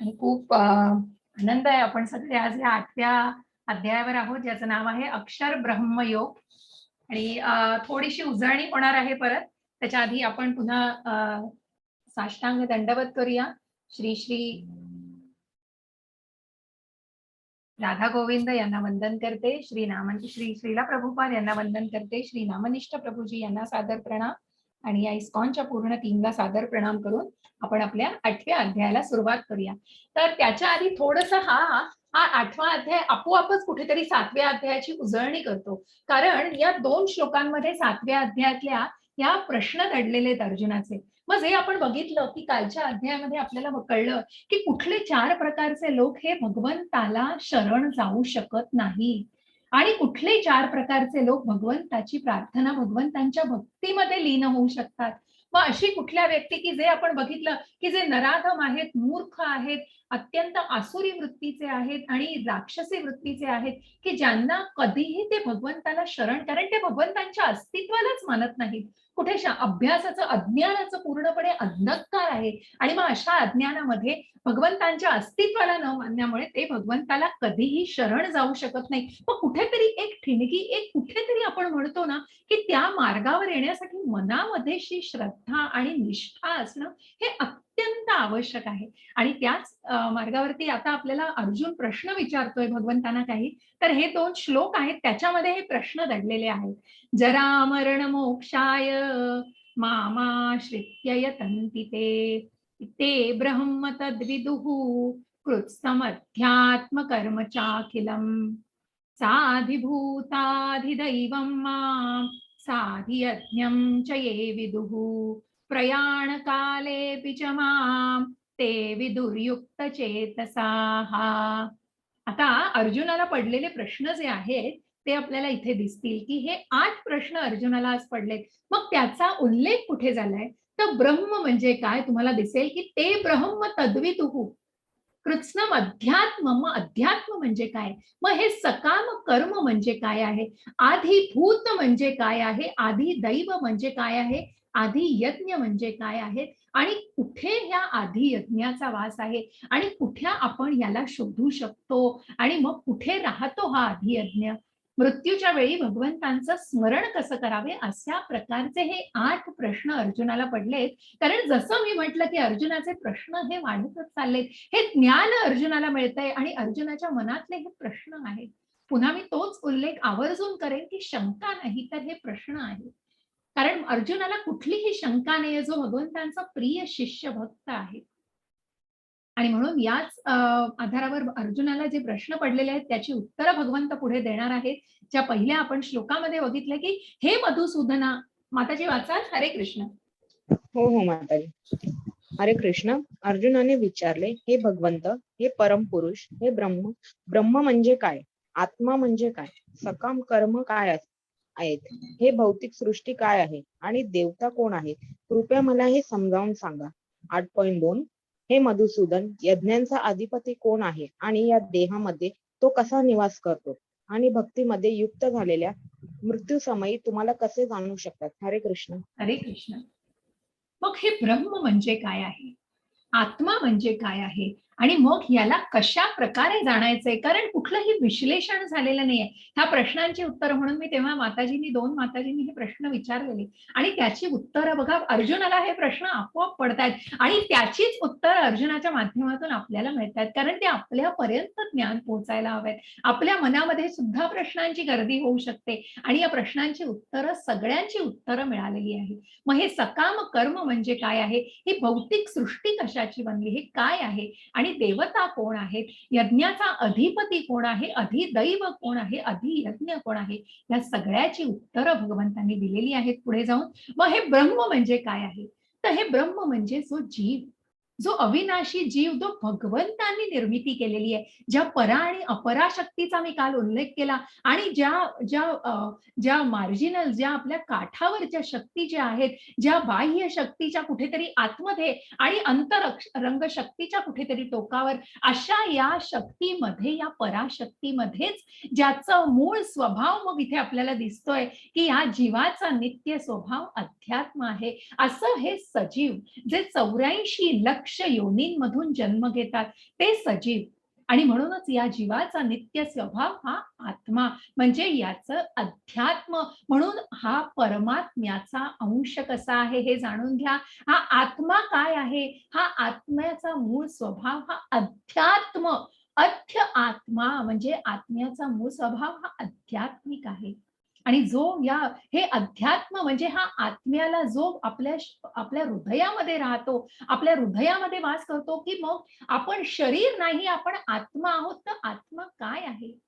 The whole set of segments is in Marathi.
आणि खूप आनंद आहे. आपण सगळे आज या 8व्या अध्यायावर आहोत, ज्याचं नाव आहे अक्षर ब्रह्मयोग. आणि थोडीशी उजळणी होणार आहे परत. त्याच्या आधी आपण पुन्हा साष्टांग दंडवत करूया. श्री श्री राधा गोविंद यांना वंदन करते. श्री श्रीला प्रभुपाद यांना वंदन करते. श्री नामनिष्ठ प्रभूजी यांना सादर प्रणाम. आणि या इस्कॉनच्या पूर्ण टीमला सादर प्रणाम करून आपण आपल्या 8व्या अध्यायाला सुरुवात करूया. तर त्याच्या आधी थोडस हा 8वा अध्याय आपोआपच कुठेतरी 7व्या अध्यायाची उजळणी करतो. कारण या 2 श्लोकांमध्ये 7व्या अध्यायातल्या या प्रश्न दडलेले आहेत अर्जुनाचे. मग जे आपण बघितलं की कालच्या अध्यायामध्ये आपल्याला कळलं की कुठले 4 प्रकारचे लोक हे भगवंताला शरण जाऊ शकत नाही आणि कुठले 4 प्रकारचे लोक भगवंताची प्रार्थना, भगवंतांच्या भक्तीमध्ये लीन होऊ शकतात. मग अशी कुठल्या व्यक्ती की जे आपण बघितलं की जे नराधम आहेत, मूर्ख आहेत, अत्यंत आसुरी वृत्तीचे आहेत आणि राक्षसी वृत्तीचे आहेत, की ज्यांना कधीही ते भगवंताला शरण, कारण ते भगवंतांच्या अस्तित्वालाच मानत नाहीत. कुठे अभ्यासाचं, अज्ञानाचं पूर्णपणे अंधकार आहे. आणि मग अशा अज्ञानामध्ये भगवंतांच्या अस्तित्वाला न मानण्यामुळे ते भगवंताला कधीही शरण जाऊ शकत नाही. मग कुठेतरी एक ठिणगी, एक कुठेतरी आपण म्हणतो ना की त्या मार्गावर येण्यासाठी मनामध्ये श्रद्धा आणि निष्ठा असणं हे अत्यंत आवश्यक आहे. आणि त्याच मार्गावरती आता आपल्याला अर्जुन प्रश्न विचारतोय भगवंतांना काही. तर हे 2 श्लोक आहेत, त्याच्यामध्ये हे प्रश्न दडलेले आहेत. जरा मरण मोक्षाय मामाश्रित्य यतन्ति ते ब्रह्म तद्विदुः कृत्स्नमध्यात्मकर्म चाखिलम् साधिभूताधिदैवं मां साधियज्ञं च ये विदुः प्रयाणकालेऽपि च मां ते विदुर्युक्तचेतसाः. आता अर्जुनाला पडलेले प्रश्न जे आहेत ते आपल्याला इथे दिसतील की हे 8 प्रश्न अर्जुनाला आज पडलेत. मग त्याचा उल्लेख कुठे झालाय? तर ब्रह्म म्हणजे काय तुम्हाला दिसेल की ते ब्रह्म तद्विदुः कृत्स्नम अध्यात्म. मग अध्यात्म म्हणजे काय? मग हे सकाम कर्म म्हणजे काय आहे? आधिभूत म्हणजे काय आहे? आधी दैव म्हणजे काय आहे? आधी यज्ञ म्हणजे काय आहे? आणि कुठे ह्या आधी यज्ञाचा वास आहे आणि कुठे आपण याला शोधू शकतो आणि मग कुठे राहतो हा आधी यज्ञ? मृत्यूच्या वेळी भगवंतांचं स्मरण कसं करावे, अशा प्रकारचे हे 8 प्रश्न अर्जुनाला पडलेत. कारण जसं मी म्हटलं की अर्जुनाचे प्रश्न हे वाढतच चाललेत. हे ज्ञान अर्जुनाला मिळतंय आणि अर्जुनाच्या मनातले हे प्रश्न आहेत. पुन्हा मी तोच उल्लेख आवर्जून करेन की शंका नाही तर हे प्रश्न आहेत. कारण अर्जुनाला कुठलीही शंका नाहीये, जो भगवंतांचा प्रिय शिष्य भक्त आहे. आणि म्हणून याच आधारावर अर्जुनाला जे प्रश्न पडलेले आहेत त्याची उत्तरं भगवंत पुढे देणार आहेत. ज्या पहिल्या आपण श्लोकामध्ये बघितलं की हे मधुसूदना. माताजी वाचाल? हरे कृष्ण. हो हो माताजी. हरे कृष्ण. अर्जुनाने विचारले, हे भगवंत, हे परमपुरुष, हे ब्रह्म म्हणजे काय? आत्मा म्हणजे काय? सकाम कर्म काय आहेत? हे भौतिक सृष्टी काय आहे आणि देवता कोण आहे? कृपया मला हे समजावून सांगा. 8.2 हे मधुसूदन, यज्ञांचा अधिपती कोण आहे आणि या देहामध्ये तो कसा निवास करतो आणि भक्तीमध्ये युक्त झालेल्या मृत्यूसमयी तुम्हाला कसे जाणू शकतात? हरे कृष्ण. हरे कृष्ण. मग हे ब्रह्म म्हणजे काय आहे? आत्मा म्हणजे काय आहे? आणि मग याला कशा प्रकारे जाणायचंय? कारण कुठलंही विश्लेषण झालेलं नाहीये. ह्या प्रश्नांची उत्तर म्हणून मी तेव्हा 2 माताजींनी हे प्रश्न विचारलेले आणि त्याची उत्तरं बघा, अर्जुनाला हे प्रश्न आपोआप पडतायत आणि त्याचीच उत्तर अर्जुनाच्या माध्यमातून आपल्याला मिळतात. कारण ते आपल्यापर्यंत ज्ञान पोहोचायला हवेत. आपल्या मनामध्ये सुद्धा प्रश्नांची गर्दी होऊ शकते आणि या प्रश्नांची उत्तरं, सगळ्यांची उत्तरं मिळालेली आहेत. मग हे सकाम कर्म म्हणजे काय आहे? ही भौतिक सृष्टी कशाची बनली? हे काय आहे? आणि देवता कोण आहेत? यज्ञाचा अधिपती कोण आहे? अधिदैव कोण आहे? अधियज्ञ कोण आहे? या सगळ्याची उत्तरं भगवंतांनी दिलेली आहेत पुढे जाऊन. मग हे ब्रह्म म्हणजे काय आहे? तर हे ब्रह्म म्हणजे जो जीव, जो अविनाशी जीव, जो भगवंतांनी निर्मिती केलेली आहे, ज्या परा आणि अपरा शक्तीचा मी काल उल्लेख केला आणि ज्या मार्जिनल, ज्या आपल्या काठावरच्या शक्ती ज्या आहेत, ज्या बाह्य शक्तीच्या कुठेतरी आतमध्ये आणि अंतरंग शक्तीच्या कुठेतरी टोकावर, अशा या शक्तीमध्ये, या पराशक्तीमध्येच ज्याचं मूळ स्वभाव मग इथे आपल्याला दिसतोय की या जीवाचा नित्य स्वभाव अध्यात्म आहे. असं हे सजीव जे 84 लक्ष लक्ष योनींमधून जन्म घेतात ते सजीव. आणि म्हणूनच या जीवाचा नित्य स्वभाव हा आत्मा, म्हणजे याचं अध्यात्म. म्हणून हा परमात्म्याचा अंश कसा आहे हे जाणून घ्या. हा आत्मा काय आहे, हा आत्म्याचा मूळ स्वभाव हा अध्यात्म. अध्य आत्मा म्हणजे आत्म्याचा मूळ स्वभाव हा आध्यात्मिक आहे. आणि जो या हे अध्यात्म म्हणजे हा आत्म्याला जो आपल्या आपल्या हृदयामध्ये राहतो, आपल्या हृदयामध्ये वास करतो, की मग आपण शरीर नाही, आपण आत्मा आहोत. तर आत्मा काय आहे,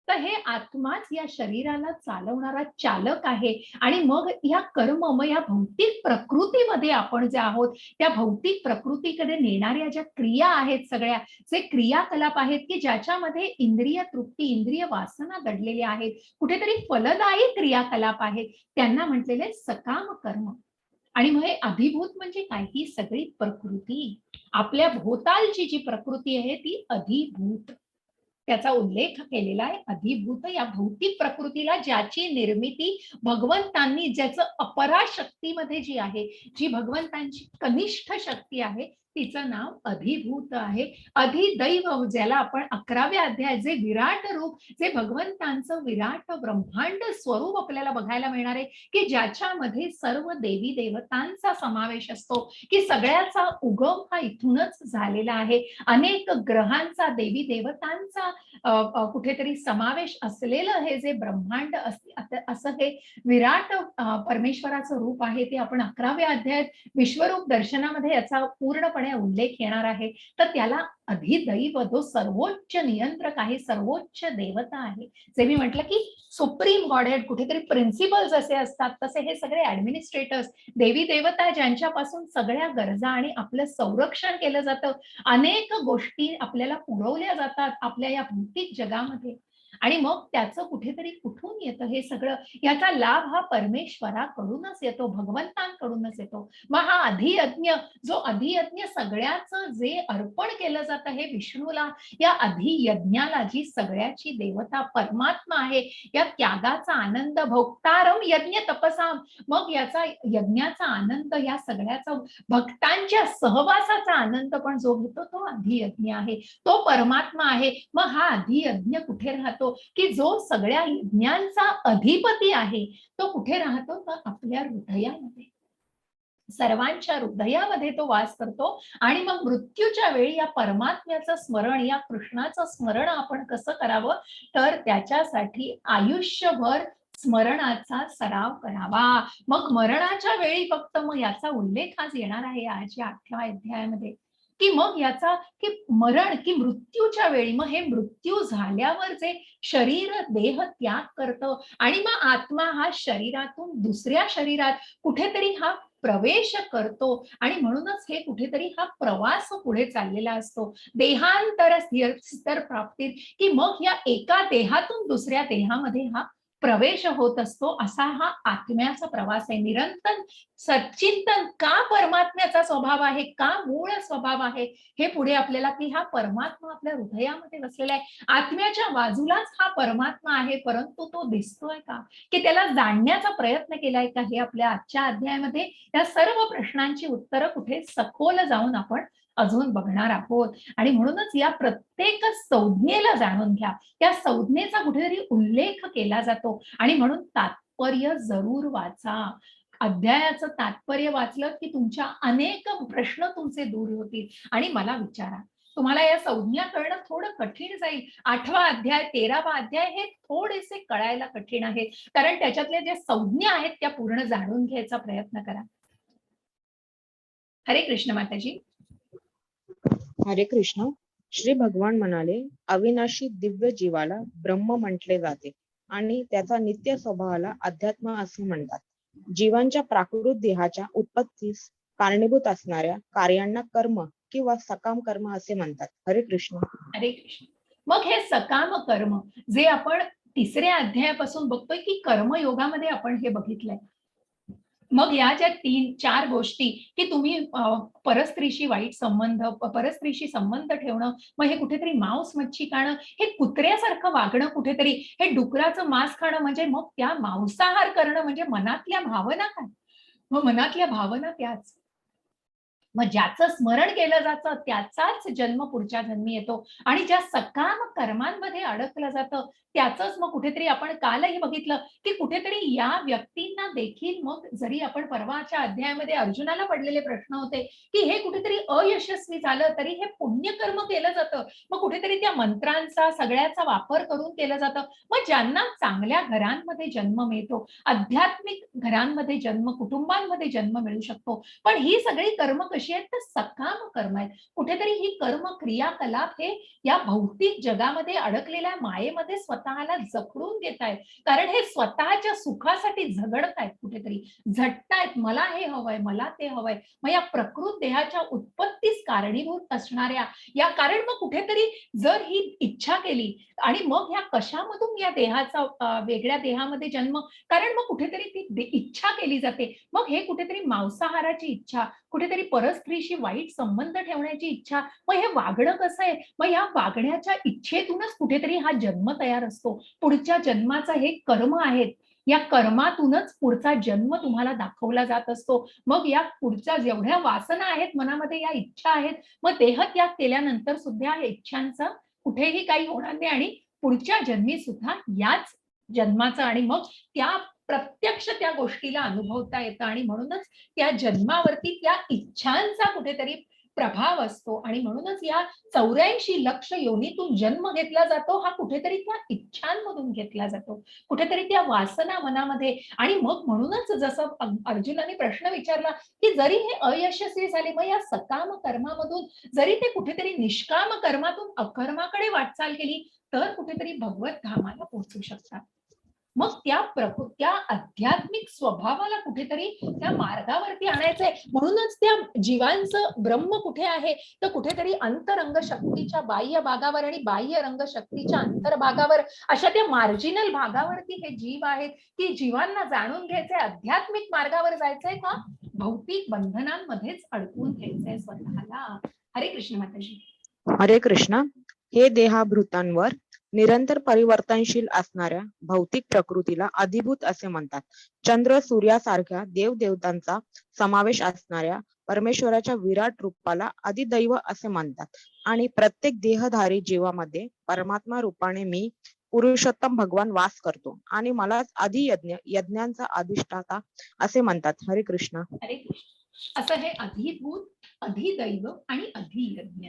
तर हे आत्माच या शरीराला चालवणारा चालक आहे. आणि मग या कर्म, मग या भौतिक प्रकृतीमध्ये आपण जे आहोत, त्या भौतिक प्रकृतीकडे नेणाऱ्या ज्या क्रिया आहेत, सगळ्या जे क्रियाकलाप आहेत, की ज्याच्यामध्ये इंद्रिय तृप्ती, इंद्रिय वासना दडलेल्या आहेत, कुठेतरी फलदायी क्रियाकलाप आहेत, त्यांना म्हटलेले सकाम कर्म. आणि मग हे अधिभूत म्हणजे काय, ही सगळी प्रकृती, आपल्या भोवतालची जी प्रकृती आहे ती अधिभूत, त्याचा उल्लेख केलेला आहे. अधिभूत या भौतिक प्रकृतीला ज्याची निर्मिती भगवंतांनी, ज्याचं अपराशक्तीमध्ये जी आहे, जी भगवंतांची कनिष्ठ शक्ती आहे, तिचं नाव अधिभूत आहे. अधिदैव ज्याला आपण 11व्या अध्याय, जे विराट रूप, जे भगवंतांचं विराट ब्रह्मांड स्वरूप आपल्याला बघायला मिळणार आहे, की ज्याच्यामध्ये सर्व देवी देवतांचा समावेश असतो, की सगळ्याचा उगम हा इथूनच झालेला आहे. अनेक ग्रहांचा, देवी देवतांचा कुठेतरी समावेश असलेलं हे जे ब्रह्मांड असं हे विराट परमेश्वराचं रूप आहे, ते आपण 11व्या अध्यायात विश्वरूप दर्शनामध्ये याचा पूर्णपणे उल्लेख येणार आहे. तर त्याला अधिदैव, जो सर्वोच्च नियंत्रक आहे, सर्वोच्च देवता आहे. जे मी म्हटलं की सुप्रीम गॉडहेड, कुठेतरी प्रिन्सिपल्स असे असतात, तसे हे सगळे ऍडमिनिस्ट्रेटर्स, देवी देवता, ज्यांच्यापासून सगळ्या गरजा आणि आपलं संरक्षण केलं जातं, अनेक गोष्टी आपल्याला पुरवल्या जातात आपल्या या भौतिक जगामध्ये. आणि मग त्याचं कुठेतरी कुठून येतं हे सगळं, याचा लाभ हा परमेश्वराकडूनच येतो, भगवंतांकडूनच येतो. मग हा अधियज्ञ, जो अधियज्ञ सगळ्याचं जे अर्पण केलं जातं हे विष्णूला, या अधियज्ञाला, जी सगळ्याची देवता परमात्मा आहे, या त्यागाचा आनंद, भोक्तारम यज्ञ तपसाम, मग याचा यज्ञाचा आनंद, या सगळ्याचा भक्तांच्या सहवासाचा आनंद पण जो घेतो तो अधियज्ञ आहे, तो परमात्मा आहे. मग हा अधियज्ञ कुठे राहतो, की जो सगळ्या यज्ञांचा अधिपती आहे, तो कुठे राहतो, तर आपल्या हृदयामध्ये, सर्वांच्या हृदयामध्ये तो वास करतो. आणि मग मृत्यूच्या वेळी या परमात्म्याचं स्मरण, या कृष्णाचं स्मरण आपण कसं करावं, तर त्याच्यासाठी आयुष्यभर स्मरणाचा सराव करावा. मग मरणाच्या वेळी फक्त, मग याचा उल्लेख आज येणार आहे आज या 8व्या अध्यायामध्ये, की मग याचा, की मरण, की मृत्यूच्या वेळी, मग हे मृत्यू झाल्यावर जे शरीर देह त्याग करतं, आणि मग आत्मा हा शरीरातून दुसऱ्या शरीरात कुठेतरी हा प्रवेश करतो. आणि म्हणूनच हे कुठेतरी हा प्रवास पुढे चाललेला असतो, देहांतर स्थिर प्राप्तीत, की मग या एका देहातून दुसऱ्या देहामध्ये हा प्रवेश होत असतो. असा हा आत्म्याचा प्रवास आहे. निरंतर सच्चिंतन, का परमात्म्याचा स्वभाव आहे, का मूळ स्वभाव आहे, हे पुढे आपल्याला, की हा परमात्मा आपल्या हृदयामध्ये बसलेला आहे. आत्म्याच्या बाजूलाच हा परमात्मा आहे, परंतु तो दिसतोय का, की त्याला जाणण्याचा प्रयत्न केलाय का, हे आपल्या आजच्या अध्यायामध्ये या सर्व प्रश्नांची उत्तरं कुठे सखोल जाऊन आपण अजून बघणार आहोत. आणि म्हणूनच या प्रत्येक संज्ञेला जाणून घ्या, त्या संज्ञेचा कुठेतरी उल्लेख केला जातो. आणि म्हणून तात्पर्य जरूर वाचा. अध्यायाचं तात्पर्य वाचलं की तुमच्या अनेक प्रश्न तुमचे दूर होतील. आणि मला विचारा, तुम्हाला या संज्ञा कळणं थोडं कठीण जाईल. 8वा अध्याय, 13वा अध्याय हे थोडेसे कळायला कठीण आहे, कारण त्याच्यातल्या ज्या संज्ञा आहेत त्या पूर्ण जाणून घ्यायचा प्रयत्न करा. हरे कृष्ण माताजी. हरे कृष्ण. श्री भगवान म्हणाले, अविनाशी दिव्य जीवाला ब्रह्म म्हटले जाते आणि त्याचा नित्य स्वभावाला अध्यात्म असे म्हणतात. जीवांच्या प्राकृत देहाच्या उत्पत्तीस कारणीभूत असणाऱ्या कार्यांना कर्म किंवा सकाम कर्म असे म्हणतात. हरे कृष्ण. हरे कृष्ण. मग हे सकाम कर्म जे आपण 3ऱ्या अध्यायापासून बघतोय, की कर्मयोगामध्ये आपण हे बघितलंय. मग या ज्या 3-4 गोष्टी, की तुम्ही परस्त्रीशी वाईट संबंध, परस्त्रीशी संबंध ठेवणं, मग हे कुठेतरी मांस मच्छी खाणं, हे कुत्र्यासारखं वागणं, कुठेतरी हे डुकराचं मांस खाणं, म्हणजे मग त्या मांसाहार करणं, म्हणजे मनातल्या भावना काय, मग मनातल्या भावना त्याच. मग ज्याचं स्मरण केलं जातं त्याचाच जन्म पुढच्या जन्मी येतो आणि ज्या सकाम कर्मांमध्ये अडकलं जातं त्याचंच मग कुठेतरी आपण कालही बघितलं की कुठेतरी या व्यक्तींना देखील मग जरी आपण परवाच्या अध्यायामध्ये अर्जुनाला पडलेले प्रश्न होते की हे कुठेतरी अयशस्वी झालं तरी हे पुण्यकर्म केलं जातं, मग कुठेतरी त्या मंत्रांचा सगळ्याचा वापर करून केलं जातं. मग ज्यांना चांगल्या घरांमध्ये जन्म मिळतो, आध्यात्मिक घरांमध्ये जन्म, कुटुंबांमध्ये जन्म मिळू शकतो, पण ही सगळी कर्म कशी आहेत तर सकाम कर्म आहेत. कुठेतरी ही कर्म क्रियाकलाप हे या भौतिक जगामध्ये अडकलेल्या मायेमध्ये स्वतःला जखडून घेत आहेत, कारण हे स्वतःच्या सुखासाठी झगडतायत, कुठेतरी झटतायत, मला हे हवंय, मला ते हवंय. मग या प्रकृत देहाच्या उत्पत्तीस कारणीभूत असणाऱ्या या, कारण मग कुठेतरी जर ही इच्छा केली आणि मग ह्या कशामधून या देहाचा वेगळ्या देहामध्ये जन्म, कारण मग कुठेतरी ती इच्छा केली जाते, मग हे कुठेतरी मांसाहाराची इच्छा, कुठेतरी परस्त्रीशी वाईट संबंध ठेवण्याची इच्छा, मग हे वागणं कसं आहे, मग या वागण्याच्या इच्छेतूनच कुठेतरी हा जन्म तयार असतो. पुढच्या जन्माचा हे कर्म आहेत, या कर्मातूनच पुढचा जन्म तुम्हाला दाखवला जात असतो. मग या पुढच्या जेवढ्या वासना आहेत मनामध्ये, या इच्छा आहेत, मग देहत्याग केल्यानंतर सुद्धा या इच्छांचा कुठेही काही होणार नाही आणि पुढच्या जन्मी सुद्धा याच जन्माचं आणि मग त्या प्रत्यक्ष त्या गोष्टीला अनुभवता येतं आणि म्हणूनच त्या जन्मावरती त्या इच्छांचा कुठेतरी प्रभाव असतो आणि म्हणूनच या 84 लक्ष योनीतून जन्म घेतला जातो, हा कुठेतरी त्या इच्छांमधून घेतला जातो, कुठेतरी त्या वासना मनामध्ये. आणि मग म्हणूनच जसं अर्जुनाने प्रश्न विचारला की जरी हे अयशस्वी झाले, मग या सकाम कर्मामधून जरी ते कुठेतरी निष्काम कर्मातून अकर्माकडे वाटचाल केली तर कुठेतरी भगवत धामाला पोहोचू शकतात. मग त्या आध्यात्मिक स्वभावाला कुठेतरी त्या मार्गावरती आणायचंय. म्हणूनच त्या जीवांचं ब्रह्म कुठे आहे तर कुठेतरी अंतरंग शक्तीच्या बाह्य भागावर आणि बाह्य रंग शक्तीच्या अंतर्भागावर, अशा त्या मार्जिनल भागावरती हे जीव आहेत की जीवांना जाणून घ्यायचंय, आध्यात्मिक मार्गावर जायचंय का भौतिक बंधनांमध्येच अडकून घ्यायचंय स्वतःला. हरे कृष्ण माताजी. हरे कृष्ण. हे देहाभूतांवर निरंतर परिवर्तनशील असणाऱ्या भौतिक प्रकृतीला अधिभूत असे म्हणतात. चंद्र सूर्यासारख्या देवदेवतांचा समावेश असणाऱ्या परमेश्वराच्या विराट रूपाला अधिदैव असे म्हणतात. आणि प्रत्येक देहधारी जीवामध्ये परमात्मा रूपाने मी पुरुषोत्तम भगवान वास करतो आणि मलाच अधियज्ञ, यज्ञांचा अधिष्ठाता असे म्हणतात. हरे कृष्ण. हरे कृष्ण. असं हे अधिभूत, अधिदैव आणि अधियज्ञ.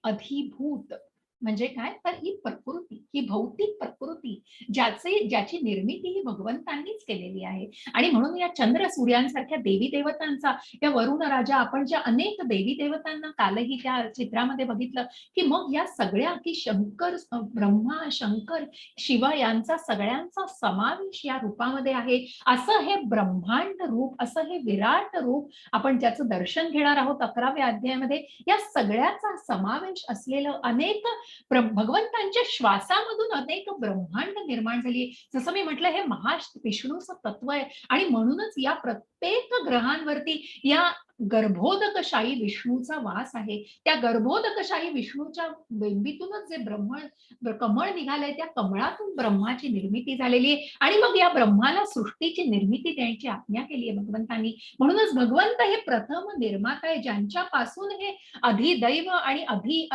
अधिभूत म्हणजे काय तर ही प्रकृती, ही भौतिक प्रकृती ज्याची निर्मिती ही भगवंतांनीच केलेली आहे. आणि म्हणून या चंद्र सूर्यांसारख्या देवी देवतांचा, या वरुण राजा, आपण ज्या अनेक देवी देवतांना कालही त्या चित्रामध्ये बघितलं की मग या सगळ्या की शंकर, ब्रह्मा, शंकर, शिव यांचा सगळ्यांचा समावेश या रूपामध्ये आहे. असं हे ब्रह्मांड रूप, असं हे विराट रूप आपण ज्याचं दर्शन घेणार आहोत 11व्या अध्यायामध्ये, या सगळ्याचा समावेश असलेलं अनेक भगवंतांच्या श्वासामधून अनेक ब्रह्मांड निर्माण झाली. जसं मी म्हटलं हे महाविष्णूचं तत्व आहे आणि म्हणूनच या प्रत्येक ग्रहांवरती या गर्भोदकशाही विष्णूचा वास आहे. त्या गर्भोदकशाही विष्णूच्या बेंबीतूनच जे कमळ निघालंय, त्या कमळातून ब्रह्माची निर्मिती झालेली आहे आणि मग या ब्रह्माला सृष्टीची निर्मिती देण्याची आज्ञा केली आहे भगवंतांनी. म्हणूनच भगवंत हे प्रथम निर्माता आहे, ज्यांच्यापासून हे अधिदैव आणि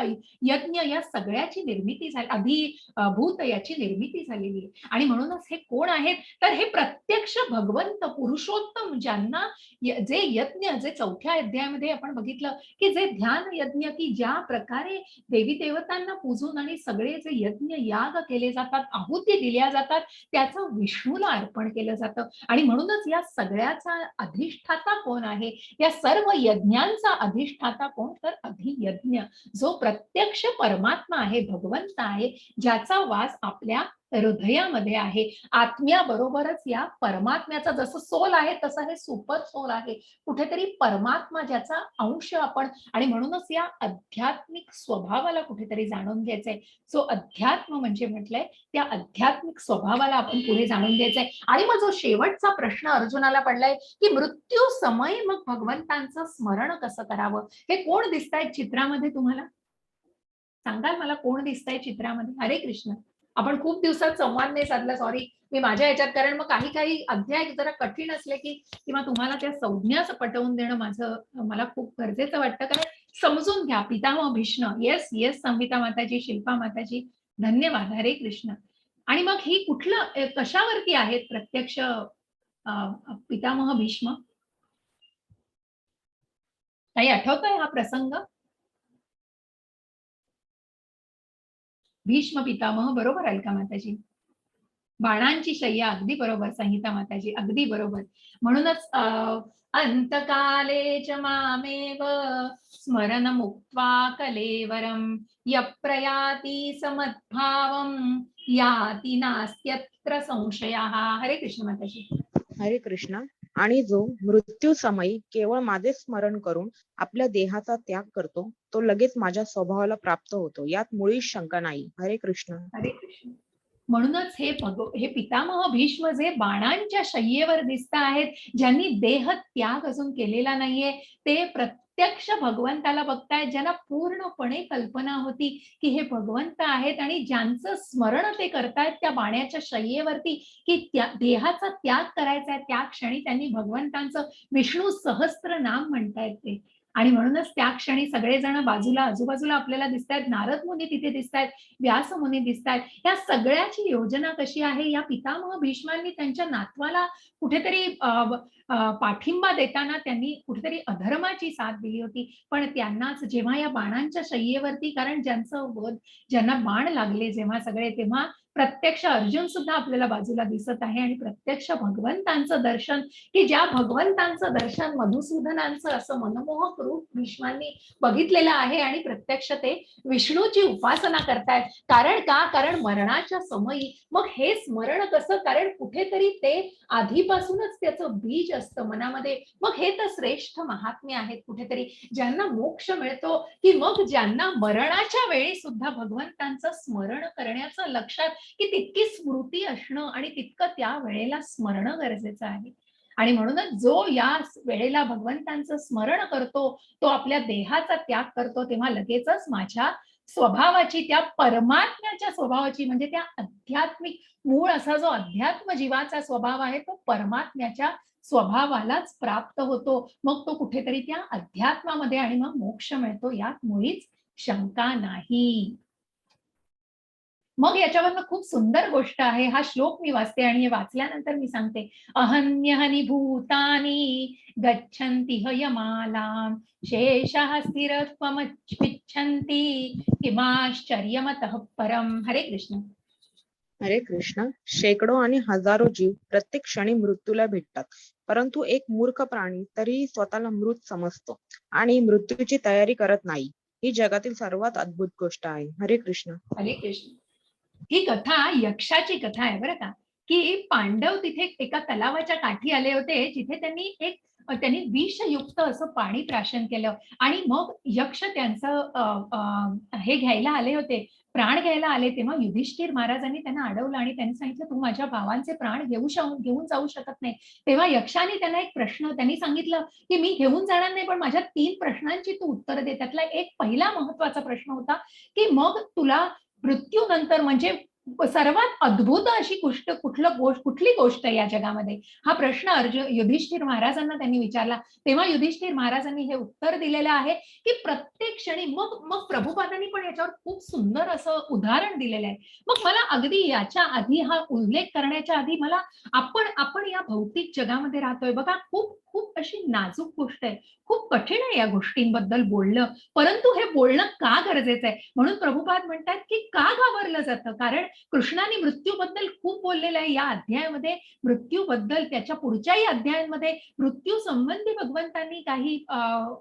यज्ञ या सगळ्याची निर्मिती झाली, अधिभूत याची निर्मिती झालेली आहे. आणि म्हणूनच हे कोण आहेत तर हे प्रत्यक्ष भगवंत पुरुषोत्तम, ज्यांना जे यज्ञ, जे 4थ्या अध्यायामध्ये आपण बघितलं की जे ध्यान यज्ञ, की ज्या प्रकारे देवी देवतांना पूजून आणि सगळे जे यज्ञ याग केले जातात, आहुती दिल्या जातात, त्याचं विष्णूला अर्पण केलं जातं. आणि म्हणूनच या सगळ्याचा अधिष्ठाता कोण आहे, या सर्व यज्ञांचा अधिष्ठाता कोण तर अधियज्ञ, जो प्रत्यक्ष परमात्मा आहे, भगवंत आहे, ज्याचा वास आपल्या हृदयामध्ये आहे. आत्म्याबरोबरच या परमात्म्याचा जसं सोल आहे तसं हे सुपर सोल आहे, कुठेतरी परमात्मा ज्याचा अंश आपण. आणि म्हणूनच या आध्यात्मिक स्वभावाला कुठेतरी जाणून घ्यायचंय. जो अध्यात्म म्हणजे म्हटलंय त्या आध्यात्मिक स्वभावाला आपण पुढे जाणून घ्यायचंय. आणि मग जो शेवटचा प्रश्न अर्जुनाला पडलाय की मृत्यू समय मग भगवंतांचं स्मरण कसं करावं, हे कोण दिसतायत चित्रामध्ये तुम्हाला? सांगाल मला कोण दिसतंय चित्रामध्ये? हरे कृष्ण. आपण खूप दिवसात संवाद नाही साधला, सॉरी मी माझ्या ह्याच्यात, कारण मग काही काही अध्याय जरा कठीण असले की किंवा तुम्हाला त्या संज्ञा पटवून देणं मला खूप गरजेचं वाटतं. कारण समजून घ्या, पितामह भीष्म, येस येस संहिता माताजी, शिल्पा माताजी, धन्यवाद, हरे कृष्ण. आणि मग ही कुठलं कशावरती आहेत प्रत्यक्ष पितामह भीष्म? काही आठवतोय हा प्रसंग? भीष्म पितामह, बरोबर आहे का माताजी? बाणांची शय्या, अगदी बरोबर संहिता माताजी, अगदी बरोबर. म्हणूनच अंतकाले च मामेव स्मरण मुक्त्वा कलेवरम यप्रयाति समद्भावम याति नास्त्यत्र संशयः. हरे कृष्ण माताजी. हरे कृष्ण. आणि जो मृत्यू समयी केवळ माझे स्मरण करून आपल्या देहाचा त्याग करतो, तो लगेच माझ्या स्वभावाला प्राप्त होतो, यात मुळीच शंका नाही. हरे कृष्ण. हरे कृष्ण. म्हणूनच हे पितामह भीष्म जे बाणांच्या शय्येवर दिसत आहेत, ज्यांनी देह त्याग अजून केलेला नाहीये, ते प्रत्यक्ष भगवंताला बघतायत, ज्यांना पूर्णपणे कल्पना होती की हे भगवंत आहेत आणि ज्यांचं स्मरण ते करतायत त्या बाण्याच्या शय्येवरती, की त्या देहाचा त्याग करायचा आहे, त्या क्षणी त्यांनी भगवंतांचं विष्णू सहस्त्र नाम म्हणतायत ते. आणि म्हणूनच त्या क्षणी सगळेजण बाजूला आजूबाजूला आपल्याला दिसतायत, नारद मुनी तिथे दिसतायत, व्यास मुनी दिसतायत. या सगळ्याची योजना कशी आहे, या पितामह भीष्मांनी त्यांच्या नातवाला कुठेतरी पाठिंबा देताना त्यांनी कुठेतरी अधर्माची साथ दिली होती. पण त्यांनाच जेव्हा या बाणांच्या शय्येवरती, कारण ज्यांना बाण लागले जेव्हा सगळे, तेव्हा प्रत्यक्ष अर्जुन सुद्धा आपल्याला बाजूला दिसत आहे आणि प्रत्यक्ष भगवंतांचं दर्शन, की ज्या भगवंतांचं दर्शन मधुसूदनांचं असं मनमोहक रूप भीष्मांनी बघितलेलं आहे आणि प्रत्यक्ष ते विष्णूची उपासना करतायत. कारण मरणाच्या समयी मग हे स्मरण कसं, कारण कुठेतरी ते आधीपासूनच त्याचं बीज असतं मनामध्ये. मग हे तर श्रेष्ठ महात्म्य आहेत कुठेतरी, ज्यांना मोक्ष मिळतो, की मग ज्यांना मरणाच्या वेळी सुद्धा भगवंतांचं स्मरण करण्याचं लक्षात, की तितकी स्मृती असणं आणि तितकं त्या वेळेला स्मरण गरजेचं आहे. आणि म्हणूनच जो या वेळेला भगवंतांचं स्मरण करतो, तो आपल्या देहाचा त्याग करतो, तेव्हा लगेचच माझ्या स्वभावाची, त्या परमात्म्याच्या स्वभावाची, म्हणजे त्या आध्यात्मिक मूळ असा जो अध्यात्म जीवाचा स्वभाव आहे, तो परमात्म्याच्या स्वभावालाच प्राप्त होतो. मग तो कुठेतरी त्या अध्यात्मामध्ये, आणि मग मोक्ष मिळतो, यात मुळीच शंका नाही. मग याच्यावरनं खूप सुंदर गोष्ट आहे, हा श्लोक मी वाचते आणि हे वाचल्यानंतर मी सांगते. अहन्यहनि भूतानि गच्छन्ति हयमालां शेषः स्थिरत्वमच्विच्छन्ति किमाश्चर्यमतः परम. हरे कृष्ण. हरे कृष्ण. शेकडो आणि हजारो जीव प्रत्येक क्षणी मृत्यूला भेटतात, परंतु एक मूर्ख प्राणी तरीही स्वतःला मृत समजतो आणि मृत्यूची तयारी करत नाही. ही जगातील सर्वात अद्भुत गोष्ट आहे. हरे कृष्ण. हरे कृष्ण. ही कथा यक्षाची कथा आहे बरं का, की पांडव तिथे एका तलावाच्या काठी आले होते, जिथे त्यांनी विषयुक्त असं पाणी प्राशन केलं आणि मग यक्ष त्यांचं हे घ्यायला आले होते, प्राण घ्यायला आले. तेव्हा युधिष्ठिर महाराजांनी त्यांना अडवलं आणि त्यांनी सांगितलं, तू माझ्या भावांचे प्राण घेऊन जाऊ शकत नाही. तेव्हा यक्षाने त्यांना एक प्रश्न त्यांनी सांगितलं, की मी घेऊन जाणार नाही, पण माझ्या 3 प्रश्नांची तू उत्तर दे. त्यातला एक पहिला महत्वाचा प्रश्न होता, की मग तुला मृत्यूनंतर, म्हणजे सर्वात अद्भुत अशी कुठली गोष्ट या जगामध्ये, हा प्रश्न युधिष्ठिर महाराजांना त्यांनी विचारला. तेव्हा युधिष्ठिर महाराजांनी हे उत्तर दिलेलं आहे, की प्रत्येक क्षणी, मग मग प्रभुपादांनी पण याच्यावर खूप सुंदर असं उदाहरण दिलेलं आहे. मग मला अगदी याच्या आधी हा उल्लेख करण्याच्या आधी मला, आपण या भौतिक जगामध्ये राहतोय बघा, खूप खूप अशी नाजूक गोष्ट आहे, खूप कठीण आहे या गोष्टींबद्दल बोलणं, परंतु हे बोलणं का गरजेचं आहे, म्हणून प्रभुपाद म्हणतात की का घाबरलं जातं, कारण कृष्णाने मृत्यूबद्दल खूप बोललेलं आहे या अध्यायामध्ये. मृत्यूबद्दल त्याच्या पुढच्याही अध्यायांमध्ये मृत्यू संबंधी भगवंतांनी काही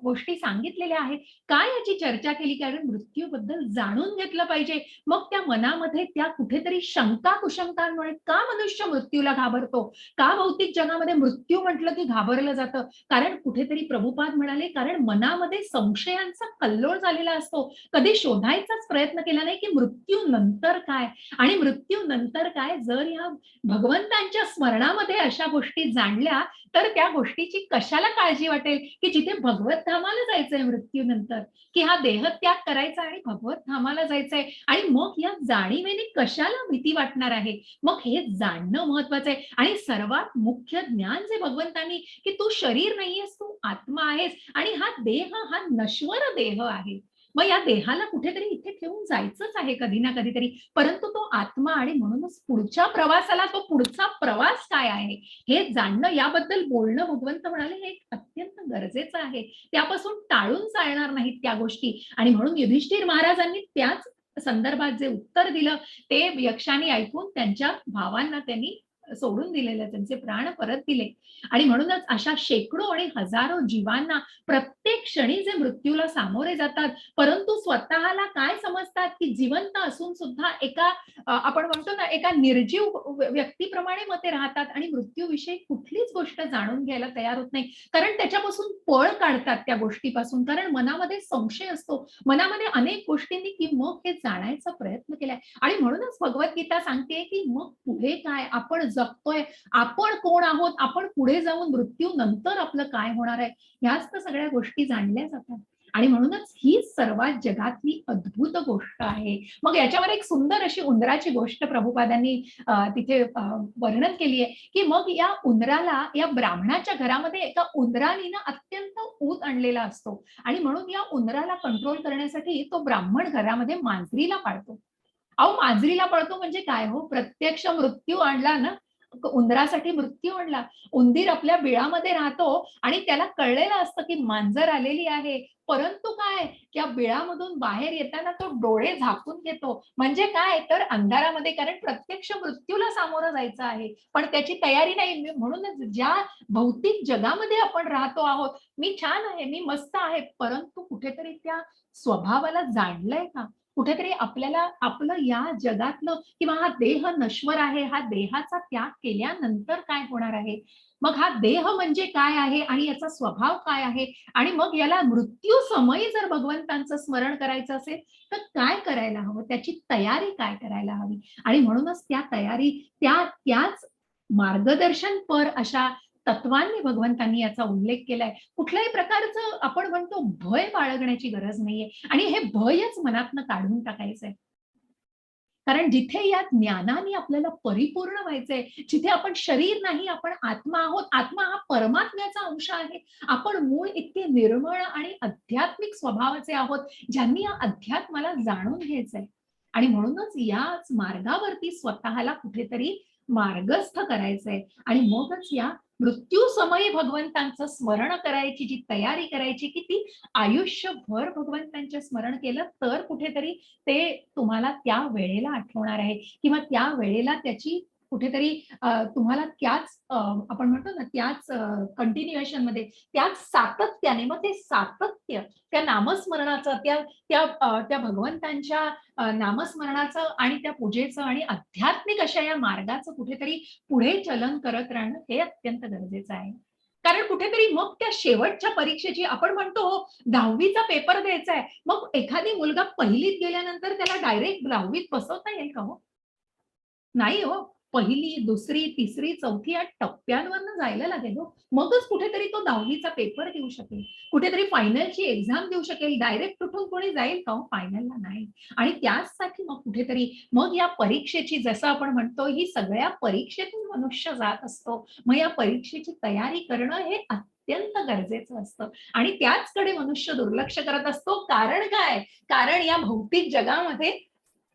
गोष्टी सांगितलेल्या आहेत. काय याची चर्चा केली, कारण मृत्यूबद्दल जाणून घेतलं पाहिजे. मग त्या मनामध्ये त्या कुठेतरी शंका कुशंकांमुळे का मनुष्य मृत्यूला घाबरतो, का भौतिक जगामध्ये मृत्यू म्हटलं की घाबरलं जातं. कारण कुठेतरी प्रभुपाद म्हणाले, कारण मनामध्ये संशयांचा कल्लोळ झालेला असतो. कधी शोधायचाच प्रयत्न केला नाही, की मृत्यू नंतर काय आणि मृत्यू नंतर काय. जर या भगवंतांच्या स्मरणामध्ये अशा गोष्टी जाणल्या, तर त्या गोष्टीची कशाला काळजी वाटेल, की जिथे भगवत धामाला जायचंय मृत्यूनंतर, की हा देहत्याग करायचा आणि भगवत धामाला जायचंय. आणि मग या जाणीवेने कशाला भीती वाटणार आहे. मग हे जाणणं महत्वाचं आहे. आणि सर्वात मुख्य ज्ञान जे भगवंतांनी, की तू शरीर नाहीयेस, तू आत्मा आहेस आणि हा देह हा नश्वर देह आहे. मग या देहाला कुठेतरी इथे ठेवून जायचंच आहे कधी ना कधीतरी. परंतु तो आत्मा आणि म्हणूनच पुढच्या प्रवासाला तो पुढचा प्रवास काय आहे हे जाणणं, याबद्दल बोलणं भगवंत म्हणाले हे एक अत्यंत गरजेचं आहे. त्यापासून टाळून चालणार नाहीत त्या गोष्टी. आणि म्हणून युधिष्ठिर महाराजांनी त्याच संदर्भात जे उत्तर दिलं ते यक्षाने ऐकून त्यांच्या भावांना त्यांनी सोडून दिलेलं, त्यांचे प्राण परत दिले. आणि म्हणूनच अशा शेकडो आणि हजारो जीवांना प्रत्येक क्षणी जे मृत्यूला सामोरे जातात, परंतु स्वतःला काय समजतात, की जिवंत असून सुद्धा एका आपण म्हणतो ना, एका निर्जीव व्यक्तीप्रमाणे मग ते राहतात आणि मृत्यूविषयी कुठलीच गोष्ट जाणून घ्यायला तयार होत नाही. कारण त्याच्यापासून पळ काढतात त्या गोष्टीपासून. कारण मनामध्ये संशय असतो. मनामध्ये अनेक गोष्टींनी की मग हे जाणायचा प्रयत्न केलाय. आणि म्हणूनच भगवद्गीता सांगते, की मग पुढे काय आपण जगतोय, आपण कोण आहोत, आपण पुढे जाऊन मृत्यू नंतर आपलं काय होणार आहे, ह्याच तर सगळ्या गोष्टी जाणल्या जातात. आणि म्हणूनच ही सर्वात जगातली अद्भुत गोष्ट आहे. मग याच्यावर एक सुंदर अशी उंदराची गोष्ट प्रभुपादांनी तिथे वर्णन केली आहे, की मग या उंदराला, या ब्राह्मणाच्या घरामध्ये एका उंदराने ना अत्यंत ऊत आणलेला असतो. आणि म्हणून या उंदराला कंट्रोल करण्यासाठी तो ब्राह्मण घरामध्ये मांजरीला पाळतो. अहो, मांजरीला पळतो म्हणजे काय हो, प्रत्यक्ष मृत्यू आणला ना, उंदरासाठी मृत्यू आणला. उंदीर आपल्या बिळामध्ये राहतो आणि त्याला कळलेलं असतं की मांजर आलेली आहे. परंतु काय, त्या बिळामधून बाहेर येताना तो डोळे झाकून घेतो. म्हणजे काय, तर अंधारामध्ये, कारण प्रत्यक्ष मृत्यूला सामोरं जायचं आहे. पण त्याची तयारी नाही. म्हणूनच ज्या भौतिक जगामध्ये आपण राहतो आहोत, मी छान आहे, मी मस्त आहे, परंतु कुठेतरी त्या स्वभावाला जाणलंय का? कुठेतरी आपल्याला आपलं या जगातलं, किंवा हा देह नश्वर आहे, हा देहाचा त्याग केल्यानंतर काय होणार आहे, मग हा देह म्हणजे काय आहे आणि याचा स्वभाव काय आहे, आणि मग याला मृत्यू समयी जर भगवंतांचं स्मरण करायचं असेल तर काय करायला हवं, त्याची तयारी काय करायला हवी. आणि म्हणूनच त्या तयारी, त्याच मार्गदर्शनपर अशा तत्वांनी भगवंतांनी याचा उल्लेख केलाय. कुठल्याही प्रकारचं आपण म्हणतो भय बाळगण्याची गरज नाहीये. आणि हे भयच मनातनं काढून टाकायचंय. कारण जिथे या ज्ञानाने आपल्याला परिपूर्ण व्हायचंय, जिथे आपण शरीर नाही, आपण आत्मा आहोत. आत्मा हा परमात्म्याचा अंश आहे. आपण मूळ इतके निर्मळ आणि आध्यात्मिक स्वभावाचे आहोत, ज्यांनी या अध्यात्माला जाणून घ्यायचंय. आणि म्हणूनच याच मार्गावरती स्वतःला कुठेतरी मार्गस्थ करायचंय. आणि मगच या मृत्यू समयी भगवंतांचं स्मरण करायची जी तयारी करायची, की ती आयुष्यभर भगवंतांचे स्मरण केलं तर कुठेतरी ते तुम्हाला त्या वेळेला आठवणार आहे, किंवा त्या वेळेला त्याची कुठेतरी तुम्हाला त्याच आपण म्हणतो ना, त्याच कंटिन्युएशन मध्ये, त्याच सातत्याने, मग ते सातत्य त्या नामस्मरणाचं, त्या भगवंतांच्या नामस्मरणाचं आणि त्या पूजेचं आणि आध्यात्मिक अशा या मार्गाचं कुठेतरी पुढे चलन करत राहणं हे अत्यंत गरजेचं आहे. कारण कुठेतरी मग त्या शेवटच्या परीक्षेची, आपण म्हणतो 10वीचा पेपर द्यायचा आहे, मग एखादी मुलगा पहिलीत गेल्यानंतर त्याला डायरेक्ट 10वीत बसवता येईल का हो? नाही हो. पहिली, दुसरी, तिसरी, चौथी या टप्प्यांवरनं जायला लागेल हो. मगच कुठेतरी तो 10वीचा पेपर देऊ शकेल. कुठेतरी फायनलची एक्झाम देऊ शकेल. डायरेक्ट उठून कोणी जाईल का हो फायनलला? नाही. आणि त्याचसाठी मग कुठेतरी मग या परीक्षेची, जसं आपण म्हणतो, ही सगळ्या परीक्षेतून मनुष्य जात असतो. मग या परीक्षेची तयारी करणं हे अत्यंत गरजेचं असतं. आणि त्याचकडे मनुष्य दुर्लक्ष करत असतो. कारण काय? कारण या भौतिक जगामध्ये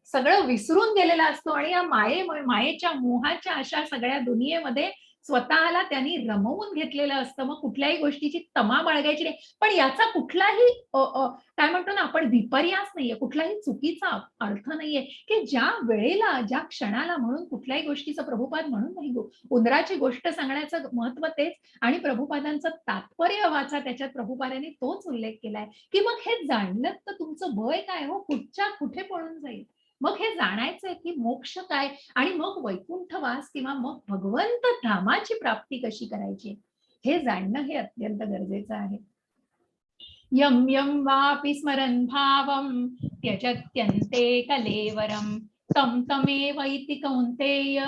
सगळं विसरून गेलेला असतो आणि या मायेच्या मोहाच्या अशा सगळ्या दुनियेमध्ये स्वतःला त्यांनी रमवून घेतलेलं असतं. मग कुठल्याही गोष्टीची तमा बाळगायची नाही. पण याचा कुठलाही काय म्हणतो ना आपण, विपर्यास नाहीये, कुठलाही चुकीचा अर्थ नाहीये, की ज्या वेळेला, ज्या क्षणाला, म्हणून कुठल्याही गोष्टीचं प्रभुपाद म्हणून नाही उंदराची गोष्ट सांगण्याचं महत्व तेच. आणि प्रभुपादांचं तात्पर्य वाचा, त्याच्यात प्रभुपादांनी तोच उल्लेख केलाय, की मग हे जाणलं तर तुमचं भय काय हो, कुठे पळून जाईल. मग हे जाणायचंय की मोक्ष काय, आणि मग वैकुंठवास, किंवा मग भगवंत धामाची प्राप्ती कशी करायची, हे जाणणं हे अत्यंत गरजेचं आहे. यम यम वापि स्मरन् भावं त्यजत्यन्ते कलेवरं तं तमेवैति कौन्तेय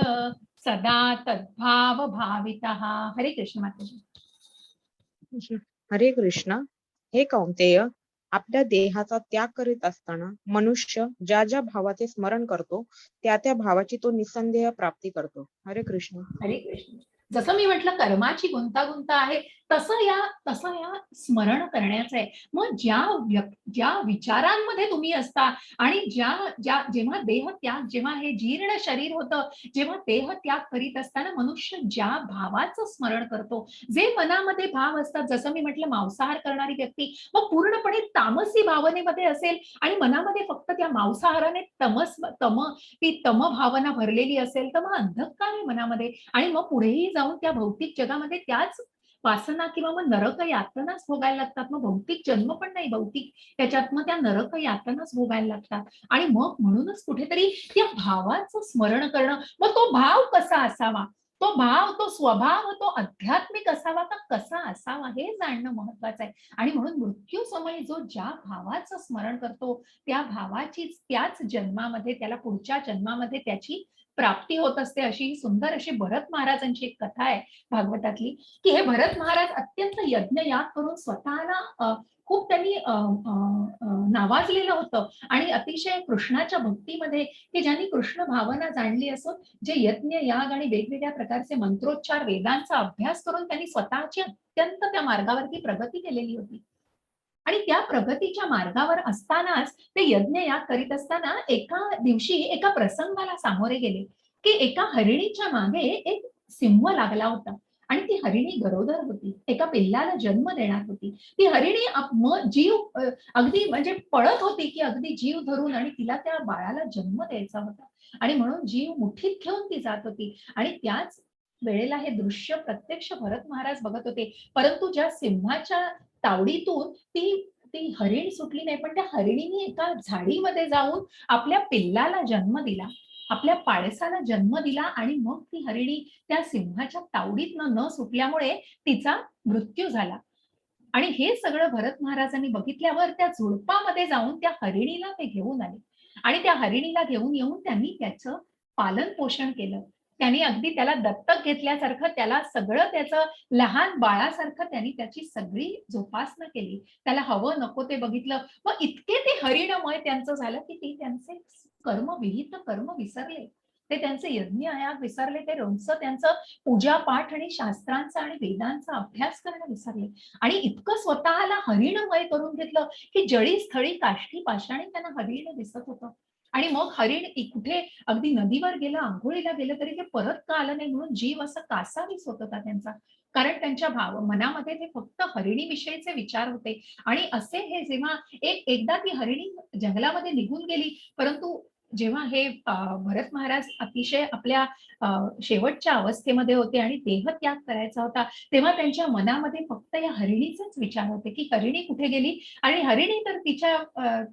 सदा तद्भाव भावितः. हरे कृष्ण माताजी. हरे कृष्ण. हे कौंतेय, आपल्या देहाचा त्याग करीत असताना मनुष्य ज्या ज्या भावाचे स्मरण करतो त्या त्या भावाची तो निसंदेह प्राप्ती करतो. हरे कृष्ण. हरे कृष्ण. जसं मी म्हटलं कर्माची गुंतागुंत आहे, तसं या स्मरण करण्याचं आहे. मग ज्या विचारांमध्ये तुम्ही असता आणि जेव्हा देह त्याग, जेव्हा हे जीर्ण शरीर होतं, जेव्हा देह त्याग करीत असताना मनुष्य ज्या भावाचं स्मरण करतो, जे मनामध्ये भाव असतात, जसं मी म्हटलं मांसाहार करणारी व्यक्ती मग पूर्णपणे तामसी भावनेमध्ये असेल आणि मनामध्ये फक्त त्या मांसाहाराने ती तम भावना भरलेली असेल, तर मग अंधकार आहे मनामध्ये आणि मग पुढेही जाऊन त्या भौतिक जगामध्ये त्याच वासना किंवा मग नरक यातनाच भोगायला लागतात. मग भौतिक जन्म पण नाही, भौतिक त्याच्यात मग त्या नरक यातनाच भोगायला लागतात. आणि मग म्हणूनच कुठेतरी त्या भावाचं स्मरण करणं, मग तो भाव कसा असावा, तो भाव, तो स्वभाव, तो आध्यात्मिक असावा का कसा असावा हे जाणणं महत्वाचं आहे. आणि म्हणून मृत्यू समय जो ज्या भावाचं स्मरण करतो त्या भावाचीच त्याच जन्मामध्ये, त्याला पुढच्या जन्मामध्ये त्याची प्राप्ती होत असते. अशी सुंदर अशी भरत महाराजांची एक कथा आहे भागवतातली, की हे भरत महाराज अत्यंत यज्ञ याग करून स्वतःला खूप त्यांनी नावाजलेलं होतं आणि अतिशय कृष्णाच्या भक्तीमध्ये, की ज्यांनी कृष्ण भावना जाणली असून जे यज्ञ याग आणि वेगवेगळ्या प्रकारचे मंत्रोच्चार वेदांचा अभ्यास करून त्यांनी स्वतःची अत्यंत त्या मार्गावरती प्रगती केलेली होती. आणि त्या प्रगतीच्या मार्गावर असतानाच ते यज्ञ याग करीत असताना एका दिवशी एका प्रसंगाला सामोरे गेले, की एका हरिणीच्या मागे एक सिंह लागला होता आणि ती हरिणी गरोदर होती, एका पिल्लाला जन्म देणार होती. ती हरिणी जीव अगदी म्हणजे पळत होती, की अगदी जीव धरून आणि तिला त्या बाळाला जन्म द्यायचा होता आणि म्हणून जीव मुठीत घेऊन ती जात होती. आणि त्याच वेळेला हे दृश्य प्रत्यक्ष भरत महाराज बघत होते. परंतु ज्या सिंहाच्या तावडीतून ती हरिण सुटली नाही, पण त्या हरिणीने एका झाडीमध्ये जाऊन आपल्या पिल्लाला जन्म दिला, आपल्या पाडसाला जन्म दिला आणि मग ती हरिणी त्या सिंहाच्या तावडीत न सुटल्यामुळे तिचा मृत्यू झाला. आणि हे सगळं भरत महाराजांनी बघितल्यावर त्या झुडपामध्ये जाऊन त्या हरिणीला ते घेऊन आले आणि त्या हरिणीला घेऊन येऊन त्यांनी त्याचं पालन पोषण केलं. त्यांनी अगदी त्याला दत्तक घेतल्यासारखं, त्याला सगळं त्याचं लहान बाळासारखं त्यांनी त्याची सगळी जोपासना केली. त्याला हवं नको ते बघितलं. मग इतके ते हरिणमय त्यांचं झालं, की ते त्यांचे विहित कर्म विसरले. ते त्यांचे यज्ञ याग विसरले. ते रोजचं त्यांचं पूजा पाठ आणि शास्त्रांचा आणि वेदांचा अभ्यास करणं विसरले आणि इतकं स्वतःला हरिणमय करून घेतलं, की जळी स्थळी काष्ठी पाषाणी त्यांना हरिण दिसत होतं. आणि मग हरिण कुठे अगदी नदीवर गेलं, आंघोळीला गेलं तरी ते परत का आलं नाही म्हणून जीव असा कासावीस होत होता त्यांचा. कारण त्यांच्या मनामध्ये ते फक्त हरिणीविषयीचे विचार होते. आणि असे हे जेव्हा एकदा ती हरिणी जंगलामध्ये निघून गेली, परंतु जेव्हा हे भरत महाराज अतिशय आपल्या शेवटच्या अवस्थेमध्ये होते आणि देहत्याग करायचा होता, तेव्हा त्यांच्या मनामध्ये फक्त या हरिणीचेच विचार होते, की हरिणी कुठे गेली. आणि हरिणी तर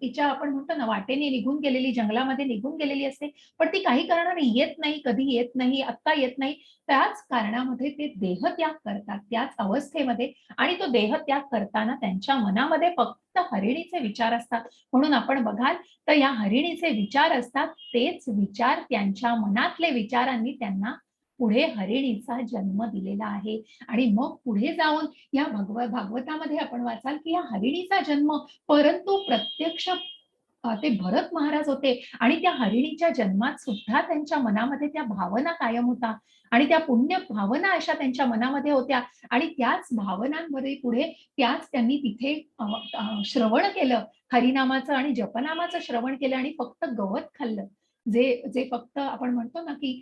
तिच्या आपण म्हणतो ना वाटेने निघून गेलेली, जंगलामध्ये निघून गेलेली असते, पण ती काही कारणाने येत नाही, कधी येत नाही, आत्ता येत नाही. त्याच कारणामध्ये ते देहत्याग करतात त्याच अवस्थेमध्ये. आणि तो देहत्याग करताना त्यांच्या मनामध्ये फक्त हरिणीचे विचार असतात. म्हणून आपण बघाल तर या हरिणीचे विचार असतात, तेच विचार त्यांच्या मनातले विचारांनी त्यांना पुढे हरिणीचा जन्म दिलेला आहे. आणि मग पुढे जाऊन या भागवतामध्ये आपण वाचाल, की या हरिणीचा जन्म, परंतु प्रत्यक्ष ते भरत महाराज होते आणि त्या हरिणीच्या जन्मात सुद्धा त्यांच्या मनामध्ये त्या भावना कायम होता आणि त्या पुण्य भावना अशा त्यांच्या मनामध्ये होत्या. आणि त्याच भावनांमध्ये पुढे त्याच त्यांनी तिथे श्रवण केलं हरिनामाचं आणि जपनामाचं श्रवण केलं आणि फक्त गवत खाल्लं. जे जे फक्त आपण म्हणतो ना, की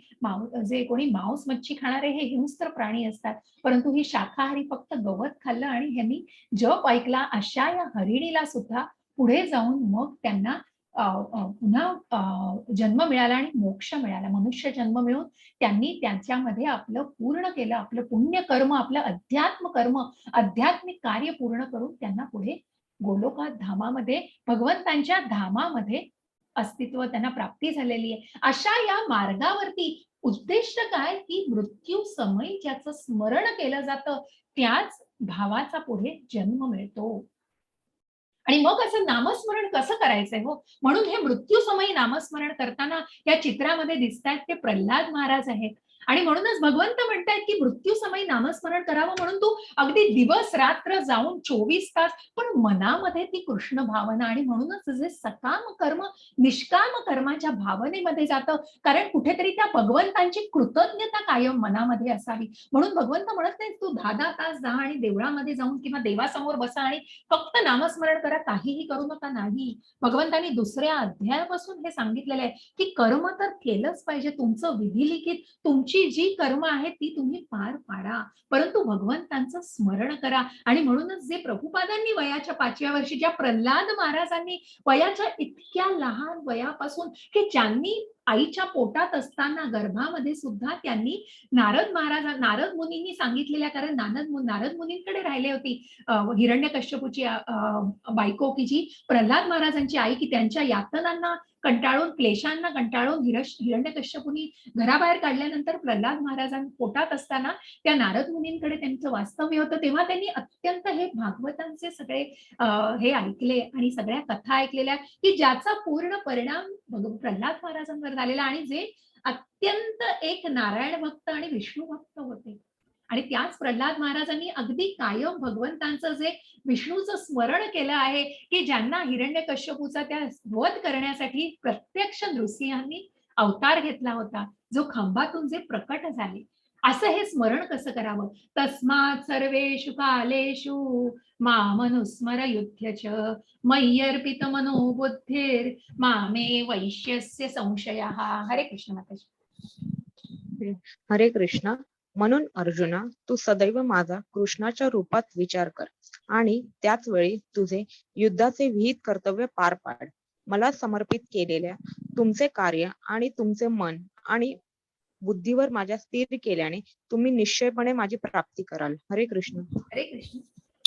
जे कोणी मांस मच्छी खाणारे हे हिंस्त्र प्राणी असतात, परंतु ही शाकाहारी फक्त गवत खाल्लं आणि ह्यांनी जप ऐकला. अशा या हरिणीला सुद्धा पुढे जाऊन मग त्यांना पुन्हा जन्म मिळाला आणि मोक्ष मिळाला, मनुष्य जन्म मिळून त्यांनी त्यांच्यामध्ये आपलं पूर्ण केलं, आपलं पुण्य कर्म, आपलं अध्यात्म कर्म, आध्यात्मिक कार्य पूर्ण करून त्यांना पुढे गोलोकात धामामध्ये, भगवंतांच्या धामामध्ये अस्तित्व त्यांना प्राप्ती झालेली आहे. अशा या मार्गावरती उद्दिष्ट काय, की मृत्यू समय ज्याचं स्मरण केलं जातं त्याच भावाचा पुढे जन्म मिळतो. आणि मग असं नामस्मरण कसं करायचंय हो, म्हणून हे मृत्यूसमयी नामस्मरण करताना या चित्रामध्ये दिसतायत ते प्रल्हाद महाराज आहेत. आणि म्हणूनच भगवंत म्हणतायत की मृत्यूसमयी नामस्मरण करावं, म्हणून तू अगदी दिवस रात्र जाऊन 24 तास, पण मनामध्ये ती कृष्ण भावना, आणि म्हणूनच जे सकाम कर्म निष्काम कर्माच्या भावनेमध्ये जातं, कारण कुठेतरी त्या भगवंतांची कृतज्ञता कायम मनामध्ये असावी. म्हणून भगवंत म्हणत नाही तू 10-10 तास जा आणि देवळामध्ये जाऊन किंवा देवासमोर बसा आणि फक्त नामस्मरण करा, काहीही करू नका. नाही, भगवंतांनी दुसऱ्या अध्यायापासून हे सांगितलेलं आहे की कर्म तर केलंच पाहिजे. तुमचं विधिलिखित तुमची जी कर्म आहेत ती तुम्ही पार पाडा, परंतु भगवंतांचं स्मरण करा. आणि म्हणूनच जे प्रभुपादांनी वयाच्या 5व्या वर्षी, ज्या प्रल्हाद महाराजांनी वयाच्या इतक्या लहान वयापासून, की ज्यांनी आईच्या पोटात असताना गर्भामध्ये सुद्धा त्यांनी नारद मुनींनी सांगितलेल्या, कारण नारद मुनींकडे राहिले होती हिरण्यकश्यपूची बायको, की जी प्रल्हाद महाराजांची आई, की त्यांच्या यातनांना कंटाळून, क्लेशांना कंटाळून हिरण्यकश्यपूनी घराबाहेर काढल्यानंतर प्रल्हाद महाराजांना पोटात असताना त्या नारद मुनींकडे त्यांचं वास्तव्य होतं. तेव्हा त्यांनी अत्यंत हे भागवतांचे सगळे हे ऐकले आणि सगळ्या कथा ऐकलेल्या, की ज्याचा पूर्ण परिणाम प्रल्हाद महाराजांवर झालेला, आणि जे अत्यंत एक नारायण भक्त आणि विष्णू भक्त होते. आणि त्याच प्रल्हाद महाराजांनी अगदी कायम भगवंतांचं जे विष्णूचं स्मरण केलं आहे, की ज्यांना हिरण्यकश्यपूचा त्या वध करण्यासाठी प्रत्यक्ष नृसिंहांनी अवतार घेतला होता, जो खंभातून जे प्रकट झाले. असं हे स्मरण कसं करावं? तस्मात् सर्वेषु कालेषु मामनुस्मर युध्यच मय्यर्पित मनो बुद्धिर् मामे वैश्यस्य संशयः. हरे कृष्ण माताजी. हरे कृष्ण. म्हणून अर्जुना, तू सदैव माझा कृष्णाच्या रूपात विचार कर आणि त्याच वेळी तुझे युद्धाचे विहित कर्तव्य पार पाड. मला समर्पित केलेल्या तुमचे कार्य आणि तुमचे मन आणि बुद्धीवर माझ्या स्थिर केल्याने तुम्ही निश्चयपणे माझी प्राप्ती कराल. हरे कृष्ण. हरे कृष्ण.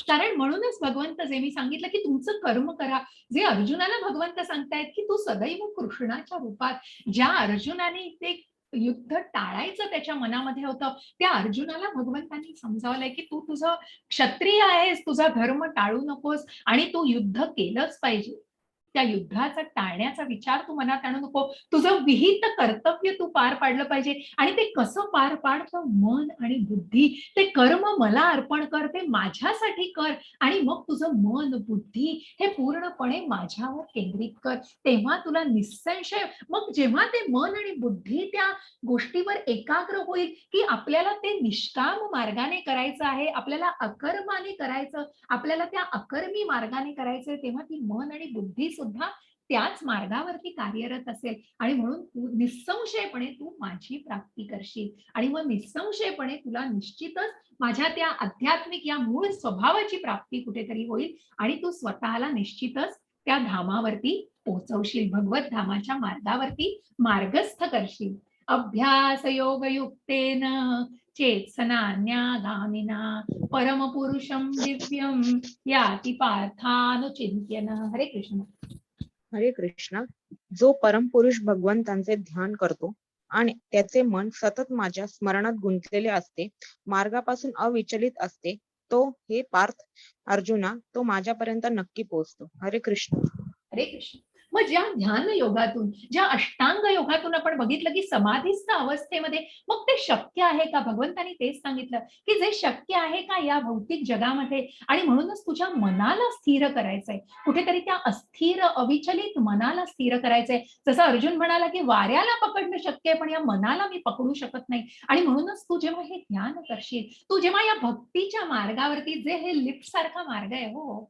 कारण म्हणूनच भगवंत, जे मी सांगितलं की तुमचं कर्म करा, जे अर्जुनाला भगवंत सांगतायत की तू सदैव कृष्णाच्या रूपात, ज्या अर्जुनाने ते युद्ध टाळायचं त्याच्या मनामध्ये होतं, त्या अर्जुनाला भगवंतांनी समजावलंय की तू तुझं क्षत्रिय आहेस, तुझा धर्म टाळू नकोस आणि तू युद्ध केलंच पाहिजे. त्या युद्धाचा टाळण्याचा विचार तू मनात आणू नको. तुझं विहित कर्तव्य तू पार पाडलं पाहिजे. आणि ते कसं पार पाडतं? मन आणि बुद्धी. ते कर्म मला अर्पण कर, ते माझ्यासाठी कर, आणि मग तुझं मन बुद्धी हे पूर्णपणे माझ्यावर केंद्रित कर. तेव्हा तुला निसंशय, मग जेव्हा ते मन आणि बुद्धी त्या गोष्टीवर एकाग्र होईल, की आपल्याला ते निष्काम मार्गाने करायचं आहे, आपल्याला अकर्माने करायचं, आपल्याला त्या अकर्मी मार्गाने करायचंय, तेव्हा ती मन आणि बुद्धी सुद्धा त्याच मार्गावरती कार्यरत असेल. आणि म्हणून तू निसंशयपणे तू माझी प्राप्ती करशील. आणि मग निसंशयपणे तुला निश्चितच माझ्या त्या आध्यात्मिक या मूळ स्वभावाची प्राप्ती कुठेतरी होईल, आणि तू स्वतःला निश्चितच त्या धामावरती पोहोचवशील, भगवत धामाच्या मार्गावरती मार्गस्थ करशील. अभ्यास योग युक्तेन चेत्सनान्यागामिना परमपुरुषं दिव्यं याति पार्थानुचिंत्यन. हरे कृष्ण. हरे कृष्ण. जो परमपुरुष भगवंतांचे ध्यान करतो आणि त्याचे मन सतत माझ्या स्मरणात गुंतलेले असते, मार्गापासून अविचलित असते, तो, हे पार्थ अर्जुना, तो माझ्यापर्यंत नक्की पोहोचतो. हरे कृष्ण. हरे कृष्ण. मग ज्या ध्यान योगातून, ज्या अष्टांग योगातून आपण बघितलं की समाधीस्थ अवस्थेमध्ये मग ते शक्य आहे का? भगवंतांनी तेच सांगितलं की जे शक्य आहे का या भौतिक जगामध्ये. आणि म्हणूनच तुझ्या मनाला स्थिर करायचंय, कुठेतरी त्या अस्थिर अविचलित मनाला स्थिर करायचंय. जसं अर्जुन म्हणाला की वाऱ्याला पकडणं शक्य आहे, पण या मनाला मी पकडू शकत नाही. आणि म्हणूनच तू जेव्हा हे ध्यान करशील, तू जेव्हा या भक्तीच्या मार्गावरती, जे हे लिफ्ट सारखा मार्ग आहे हो,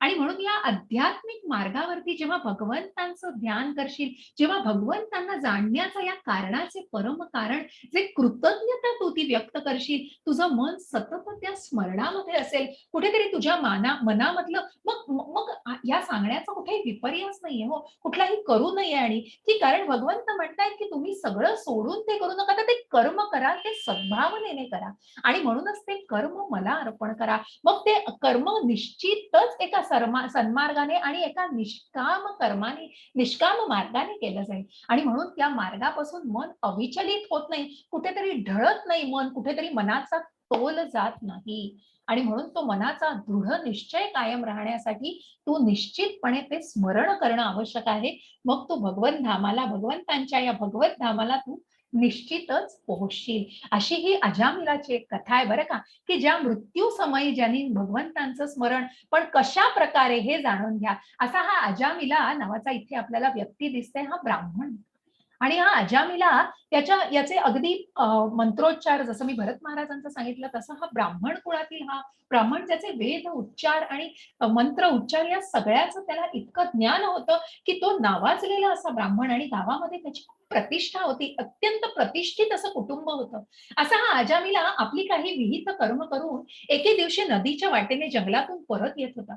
आणि म्हणून या आध्यात्मिक मार्गावरती जेव्हा भगवंतांचं ध्यान करशील, जेव्हा भगवंतांना जाणण्याचा या कारणाचे परम कारण, जे कृतज्ञता तू ती व्यक्त करशील, तुझं मन सतत त्या स्मरणामध्ये असेल, कुठेतरी तुझ्या मनामधलं मग मग या सांगण्याचा कुठेही विपर्यास नाहीये हो, कुठलाही करू नये. आणि की कारण भगवंत म्हणतायत की तुम्ही सगळं सोडून ते करू नका, तर ते कर्म करा, ते सद्भावनेने करा, आणि म्हणूनच ते कर्म मला अर्पण करा. मग ते कर्म निश्चितच एका सन्मार्गाने आणि एका निष्काम मार्गाने केलं जाईल. आणि म्हणून त्या मार्गापासून मन अविचलित होत नाही, कुठेतरी ढळत नाही मन, कुठेतरी मनाचा तोल जात नाही. आणि म्हणून तो मनाचा दृढ निश्चय कायम राहण्यासाठी तू निश्चितपणे ते स्मरण करणं आवश्यक आहे. मग तू भगवंतांच्या या भगवत धामाला तू निश्चितच पोहोचशील. अशी ही अजामिलाची एक कथा आहे बरं का, की ज्या मृत्यू समयी ज्यांनी भगवंतांचं स्मरण, पण कशा प्रकारे हे जाणून घ्या. असा हा अजामिला नावाचा इथे आपल्याला व्यक्ती दिसते, हा ब्राह्मण. आणि हा अजामिला याचे अगदी मंत्रोच्चार, जसं मी भरत महाराजांचं सांगितलं तसं हा ब्राह्मण कुळातील हा ब्राह्मण, ज्याचे वेद उच्चार आणि मंत्र उच्चार या सगळ्याचं त्याला इतकं ज्ञान होतं की तो नावाजलेला असा ब्राह्मण, आणि गावामध्ये त्याची प्रतिष्ठा होती, अत्यंत प्रतिष्ठित असं कुटुंब होतं. असा हा अजामिला आपली काही विहित कर्म करून एके दिवशी नदीच्या वाटेने जंगलातून परत येत होता.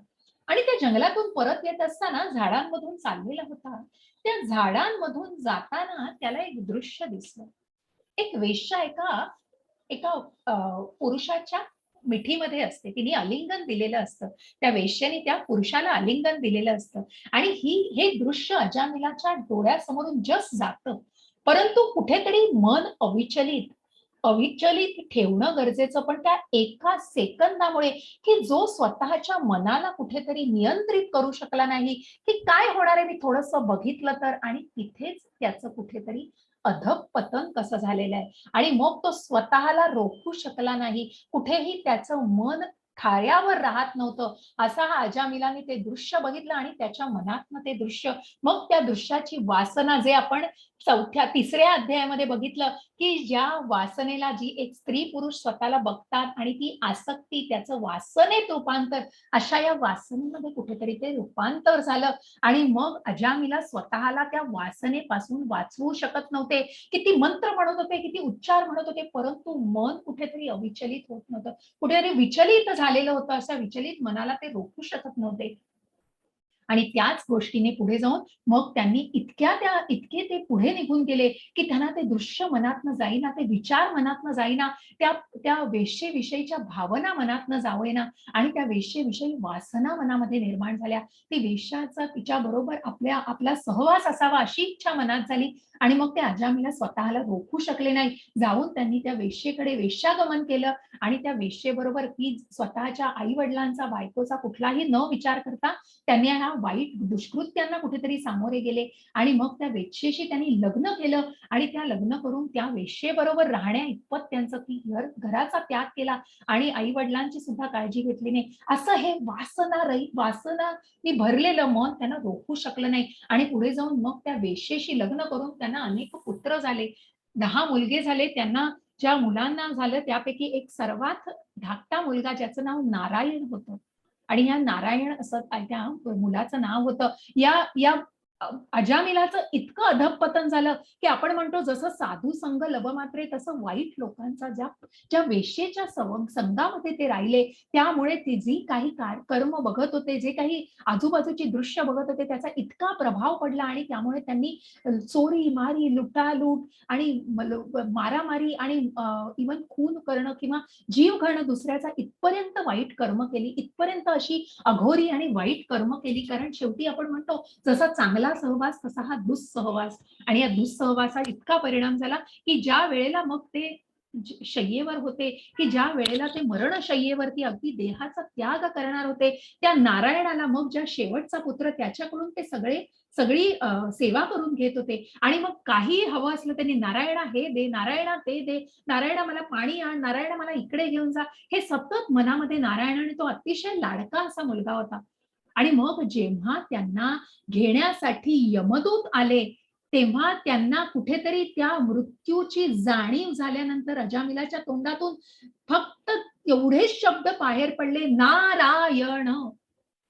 आणि त्या जंगलातून परत येत असताना झाडांमधून चाललेला होता. त्या झाडांमधून जाताना त्याला एक दृश्य दिसलं. एक वेश्या एका एका पुरुषाच्या मिठीमध्ये असते, तिने आलिंगन दिलेलं असतं. त्या वेश्याने त्या पुरुषाला आलिंगन दिलेलं असतं. आणि हे दृश्य अजामिलाच्या डोळ्यासमोरून जस्ट जातं. परंतु कुठेतरी मन अविचलित ठेवणं गरजेचं. पण त्या एका सेकंदामुळे, की जो स्वतःच्या मनाला कुठेतरी नियंत्रित करू शकला नाही, की काय होणार आहे, मी थोडंसं बघितलं तर, आणि तिथेच त्याचं कुठेतरी अधःपतन कसं झालेलं आहे. आणि मग तो स्वतःला रोखू शकला नाही, कुठेही त्याचं मन ठायावर राहत नव्हतं. असा हा अजामिलाने ते दृश्य बघितलं आणि त्याच्या मनातनं ते दृश्य, मग त्या दृश्याची वासना, जे आपण तिसऱ्या अध्यायामध्ये बघितलं, की ज्या वासनेला, जी एक स्त्री पुरुष स्वतःला बघतात आणि ती आसक्ती, त्याचं वासनेत रूपांतर, अशा या वासनेमध्ये कुठेतरी ते रूपांतर झालं. आणि मग अजामिला स्वतःला त्या वासनेपासून वाचवू शकत नव्हते. किती मंत्र म्हणत होते, किती उच्चार म्हणत होते, परंतु मन कुठेतरी अविचलित होत नव्हतं, कुठेतरी विचलित झालेलं होतं. अशा विचलित मनाला ते रोखू शकत नव्हते. आणि त्याच गोष्टीने पुढे जाऊन मग त्यांनी इतके ते पुढे निघून गेले, की त्यांना ते दृश्य मनातनं जाईना, ते विचार मनातनं जाईना, त्या वेश्येविषयीच्या भावना मनातनं जावेना, आणि त्या वेश्येविषयी वासना मनामध्ये निर्माण झाल्या. ती वेश्याचा तिच्याबरोबर आपला सहवास असावा अशी इच्छा मनात झाली. आणि मग ते अजामिला स्वतःला रोखू शकले नाही. जाऊन त्यांनी त्या वेश्येकडे वेश्यागमन केलं, आणि त्या वेश्येबरोबर ती स्वतःच्या आई वडिलांचा, बायकोचा कुठलाही न विचार करता त्यांनी ह्या वाईट दुष्कृत्यांना कुठेतरी सामोरे गेले. आणि मग त्या वेश्येशी त्यांनी लग्न केलं, आणि त्या लग्न करून त्या वेश्येबरोबर राहण्या इतपत त्यांचं ती घराचा त्याग केला, आणि आई वडिलांची सुद्धा काळजी घेतली नाही. असं हे वासनांनी भरलेलं मन त्यांना रोखू शकलं नाही. आणि पुढे जाऊन मग त्या वेश्येशी लग्न करून त्यांना अनेक पुत्र झाले, 10 मुलगे झाले. त्यांना ज्या मुलांना झालं त्यापैकी एक सर्वात धाकटा मुलगा, ज्याचं नाव नारायण होतं. आणि ह्या नारायण असं त्या मुलाचं नाव होतं. या अजामिलाचं इतकं अधःपतन झालं, की आपण म्हणतो जसं साधू संग लभमात्रे, तसं वाईट लोकांचा ज्या वेश्येच्या संगामध्ये ते राहिले, त्यामुळे ते जी काही कर्म बघत होते, जे काही आजूबाजूची दृश्य बघत होते, त्याचा इतका प्रभाव पडला. आणि त्यामुळे त्यांनी चोरी, मारी, लुटालूट आणि मारामारी आणि इव्हन खून करणं किंवा जीव घेणं दुसऱ्याचा, इथपर्यंत वाईट कर्म केली, इथपर्यंत अशी अघोरी आणि वाईट कर्म केली. कारण शेवटी आपण म्हणतो, जसा चांगला सहवास तसा हा दुःसहवास. आणि या दुःसहवासात इतका परिणाम झाला, की ज्या वेळेला मग ते शय्येवर होते, की ज्या वेळेला ते मरणशय्येवरती अगदी देहाचा त्याग करणार होते, त्या नारायणाला मग ज्या शेवटचा पुत्र, त्याच्याकडून ते सगळी सेवा करून घेत होते. आणि मग काही हवं असलं त्यांनी, नारायणा हे दे, नारायणा ते दे, नारायणा मला पाणी आण, नारायणा मला इकडे घेऊन जा, हे सतत मनामध्ये नारायण. आणि तो अतिशय लाडका असा मुलगा होता. आणि मग जेव्हा त्यांना घेण्यासाठी यमदूत आले, तेव्हा त्यांना कुठेतरी त्या मृत्यूची जाणीव झाल्यानंतर अजामिलाच्या तोंडातून फक्त एवढेच शब्द बाहेर पडले, नारायण.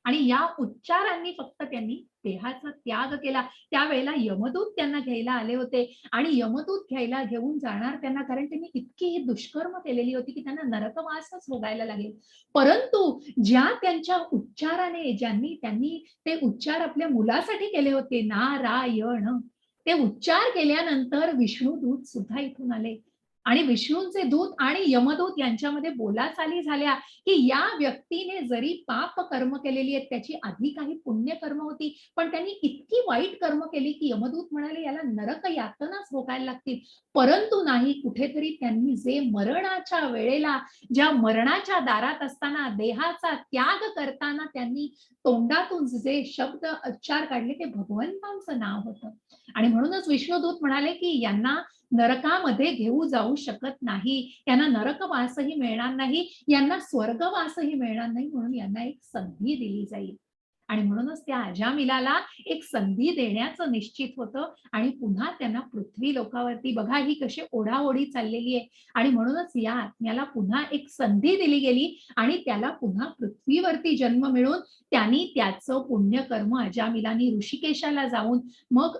आणि या उच्चारांनी फक्त त्यांनी देहाचा त्याग केला. त्यावेळेला यमदूत त्यांना घ्यायला आले होते, आणि यमदूत घेऊन जाणार त्यांना, कारण त्यांनी इतकी ही दुष्कर्म केलेली होती की त्यांना नरकवासच भोगायला लागेल. परंतु ज्या त्यांच्या उच्चाराने, त्यांनी ते उच्चार आपल्या मुलासाठी केले होते, नारायण, ते उच्चार केल्यानंतर विष्णुदूत सुद्धा इथून आले. आणि विष्णूंचे दूत आणि यमदूत यांच्यामध्ये बोलाचाली झाल्या की या व्यक्तीने जरी पाप कर्म केलेली आहेत, त्याची आधी काही पुण्य कर्म होती, पण त्यांनी इतकी वाईट कर्म केली की यमदूत म्हणाले याला नरक यातनाच भोगायला लागतील. परंतु नाही, कुठेतरी त्यांनी जे मरणाच्या वेळेला, ज्या मरणाच्या दारात असताना देहाचा त्याग करताना त्यांनी तोंडातून जे शब्द उच्चार काढले ते भगवंतांचं नाव होतं. आणि म्हणूनच विष्णुदूत म्हणाले की यांना नरकामध्ये घेऊ जाऊ शकत नाही, यांना नरकवासही मिळणार नाही, यांना स्वर्गवासही मिळणार नाही, म्हणून यांना एक संधी दिली जाईल. आणि म्हणूनच त्या अजामिलाला एक संधी देण्याचं निश्चित होतं आणि पुन्हा त्यांना पृथ्वी लोकावरती, बघा ही कशी ओढाओढी चाललेली आहे, आणि म्हणूनच या आत्म्याला पुन्हा एक संधी दिली गेली आणि त्याला पुन्हा पृथ्वीवरती जन्म मिळून त्यांनी त्याचं पुण्यकर्म अजामिलानी ऋषिकेशाला जाऊन मग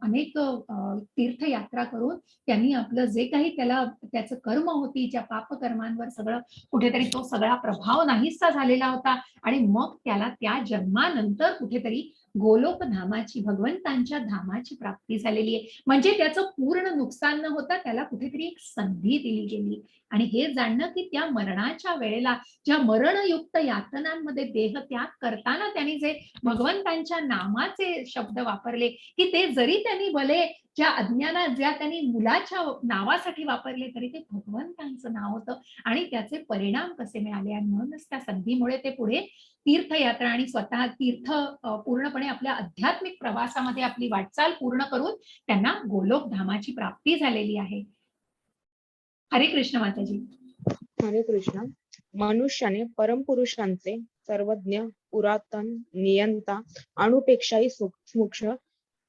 अनेक तीर्थयात्रा करून त्यांनी आपलं जे काही त्याला त्याचं कर्म होती, ज्या पापकर्मांवर सगळं कुठेतरी तो सगळा प्रभाव नाहीसा झालेला होता, आणि मग त्याला त्या जन्मानंतर कुठेतरी गोलोक धामाची, भगवंतांच्या धामाची प्राप्ती झालेली आहे. म्हणजे त्याचं पूर्ण नुकसान न होता त्याला कुठेतरी एक संधी दिली गेली. आणि हे जाणणं की त्या मरणाच्या वेळेला, ज्या मरणयुक्त यातनांमध्ये देह त्याग करताना त्यांनी जे भगवंतांच्या नामाचे शब्द वापरले, की ते जरी त्यांनी भले ज्या अज्ञानात, ज्या त्यांनी मुलाच्या नावासाठी वापरले, तरी ते भगवंतांचं नाव होतं आणि त्याचे परिणाम कसे मिळाले. आणि म्हणूनच त्या संधीमुळे ते पुढे तीर्थयात्रा आणि स्वतः तीर्थ पूर्णपणे आपल्या आध्यात्मिक प्रवासामध्ये आपली वाटचाल पूर्ण करून त्यांना गोलोक धामाची प्राप्ती झालेली आहे. हरे कृष्ण माताजी. हरे कृष्ण. मनुष्याने परमपुरुषांचे सर्वज्ञ, पुरातन, नियंता, अणुपेक्षाही सूक्ष्म,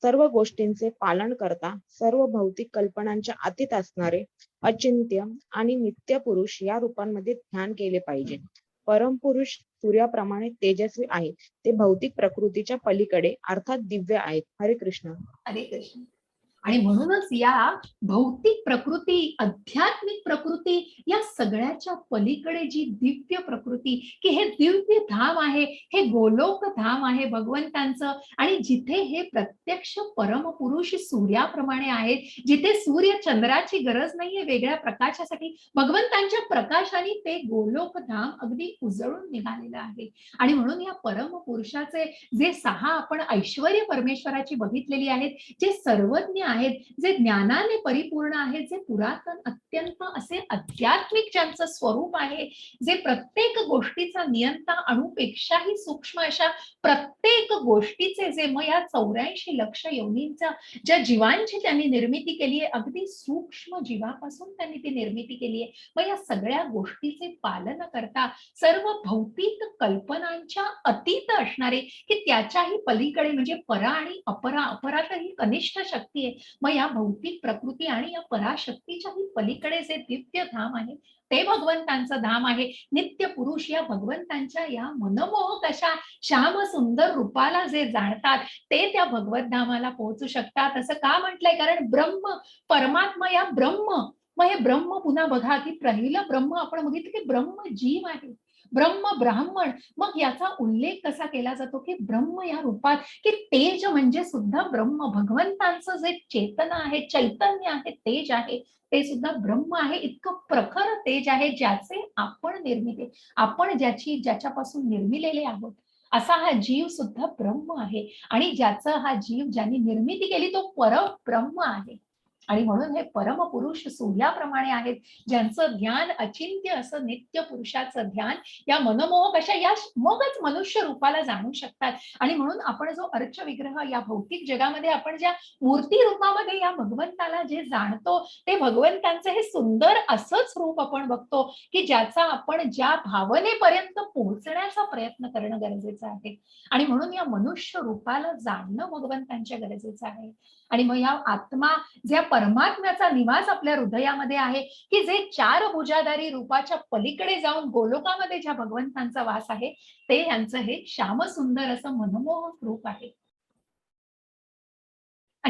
सर्व गोष्टींचे पालन करता, सर्व भौतिक कल्पनांच्या अतीत असणारे अचिंत्य आणि नित्य पुरुष या रूपांमध्ये ध्यान केले पाहिजे. परमपुरुष सूर्याप्रमाणे तेजस्वी आहेत. ते भौतिक प्रकृतीच्या पलीकडे अर्थात दिव्य आहेत. हरे कृष्ण. हरे कृष्ण. आणि म्हणूनच या भौतिक प्रकृती, आध्यात्मिक प्रकृती या सगळ्याच्या पलीकडे जी दिव्य प्रकृती, की हे दिव्य धाम आहे, हे गोलोक धाम आहे भगवंतांचं, आणि जिथे हे प्रत्यक्ष परमपुरुष सूर्याप्रमाणे आहेत, जिथे सूर्य चंद्राची गरज नाहीये वेगळ्या प्रकाशासाठी, भगवंतांच्या प्रकाशाने ते गोलोक धाम अगदी उजळून निघालेलं आहे. आणि म्हणून या परमपुरुषाचे जे 6 आपण ऐश्वर्य परमेश्वराची बघितलेली आहेत, जे सर्वज्ञ आहेत, जे ज्ञानाने परिपूर्ण आहेत, जे पुरातन अत्यंत असे आध्यात्मिक ज्यांचं स्वरूप आहे, जे प्रत्येक गोष्टीचा नियंता, अणुपेक्षाही सूक्ष्म अशा प्रत्येक गोष्टीचे जे मग या 84 लक्ष योनींचा ज्या जीवांची त्यांनी निर्मिती केली आहे, अगदी सूक्ष्म जीवापासून त्यांनी ती निर्मिती केली आहे, मग या सगळ्या गोष्टीचे पालन करता सर्व भौतिक कल्पनांच्या अतीत असणारे, की त्याच्याही पलीकडे म्हणजे परा आणि अपरा, अपरातही कनिष्ठ शक्ती आहे, मग या भौतिक प्रकृती आणि या पराशक्तीच्याही पलीकडे जे दिव्य धाम आहे ते भगवंतांचं धाम आहे. नित्य पुरुष या भगवंतांच्या या मनमोहक अशा श्याम सुंदर रूपाला जे जाणतात ते त्या भगवत धामाला पोहोचू शकतात. असं का म्हटलंय? कारण ब्रह्म, परमात्मा या ब्रह्म, मग हे ब्रह्म पुन्हा बघा की पहिलं ब्रह्म आपण बघितलं की ब्रह्म जीव आहे, ब्रह्म ब्राह्मण. मग याचा उल्लेख कसा केला जातो की ब्रह्म या रूपात, की तेज म्हणजे सुद्धा ब्रह्म, भगवंतांचं जे चेतना आहे, चैतन्य आहे, तेज आहे, ते सुद्धा ब्रह्म आहे. इतकं प्रखर तेज आहे ज्याचे आपण निर्मिती, आपण ज्याच्यापासून निर्मिलेले आहोत, असा हा जीव सुद्धा ब्रह्म आहे. आणि ज्याचं हा जीव ज्यांनी निर्मिती केली तो परब्रह्म आहे. आणि म्हणून हे परमपुरुष सूर्याप्रमाणे आहेत, ज्यांचं ध्यान अचिंत्य असं नित्य पुरुषाचं ध्यान या मनमोहक अशा या मगच मनुष्य रूपाला जाणू शकतात. आणि म्हणून आपण जो अर्च विग्रह या भौतिक जगामध्ये आपण ज्या मूर्ती रूपामध्ये या भगवंताला जे जाणतो, ते भगवंतांचं हे सुंदर असंच रूप आपण बघतो, की ज्याचा आपण ज्या भावनेपर्यंत पोहोचण्याचा प्रयत्न करणं गरजेचं आहे. आणि म्हणून या मनुष्य रूपाला जाणणं भगवंतांच्या गरजेचं आहे. आणि मग या आत्मा, ज्या परमात्म्याचा निवास आपल्या हृदयामध्ये आहे, की जे 4 भुजाधारी रूपाच्या पलीकडे जाऊन गोलोकामध्ये ज्या भगवंतांचा वास आहे, ते यांचं हे श्यामसुंदर असं मनमोहक रूप आहे.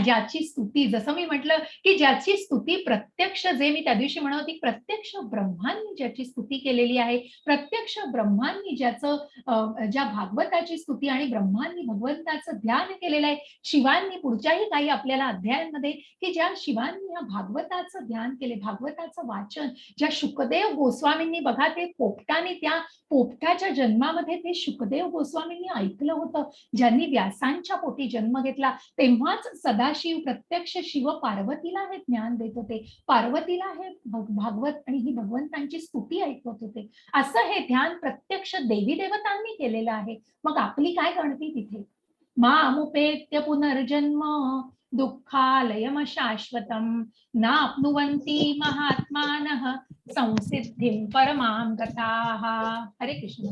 ज्याची स्तुती, जसं मी म्हटलं की ज्याची स्तुती प्रत्यक्ष, जे मी त्या दिवशी म्हणत होती, प्रत्यक्ष ब्रह्मांनी ज्याची स्तुती केलेली आहे, प्रत्यक्ष ब्रह्मांनी ज्या भागवताची स्तुती आणि ब्रह्मांनी भगवंताचं ध्यान केलेलं आहे. शिवांनी पुढच्याही काही आपल्याला अध्यायांमध्ये की ज्या शिवांनी या भागवताचं ध्यान केले, भागवताचं वाचन, ज्या शुकदेव गोस्वामींनी बघा, ते पोपटाने, त्या पोपटाच्या जन्मामध्ये ते शुकदेव गोस्वामींनी ऐकलं होतं. ज्यांनी व्यासांच्या पोटी जन्म घेतला तेव्हाच सदाशिव प्रत्यक्ष शिव पार्वतीला हे ज्ञान देत होते, पार्वतीला हे भागवत आणि ही भगवंतांची स्तुती ऐकवत होते. असं हे ध्यान प्रत्यक्ष देवी देवतांनी केलेलं आहे. मग आपली काय गणती तिथे? मामुपेत्य पुनर्जन्म दुःखालयम शाश्वतम नाप्नुवन्ति महात्मानः संसिद्धिं परमां गताः. हरे कृष्ण.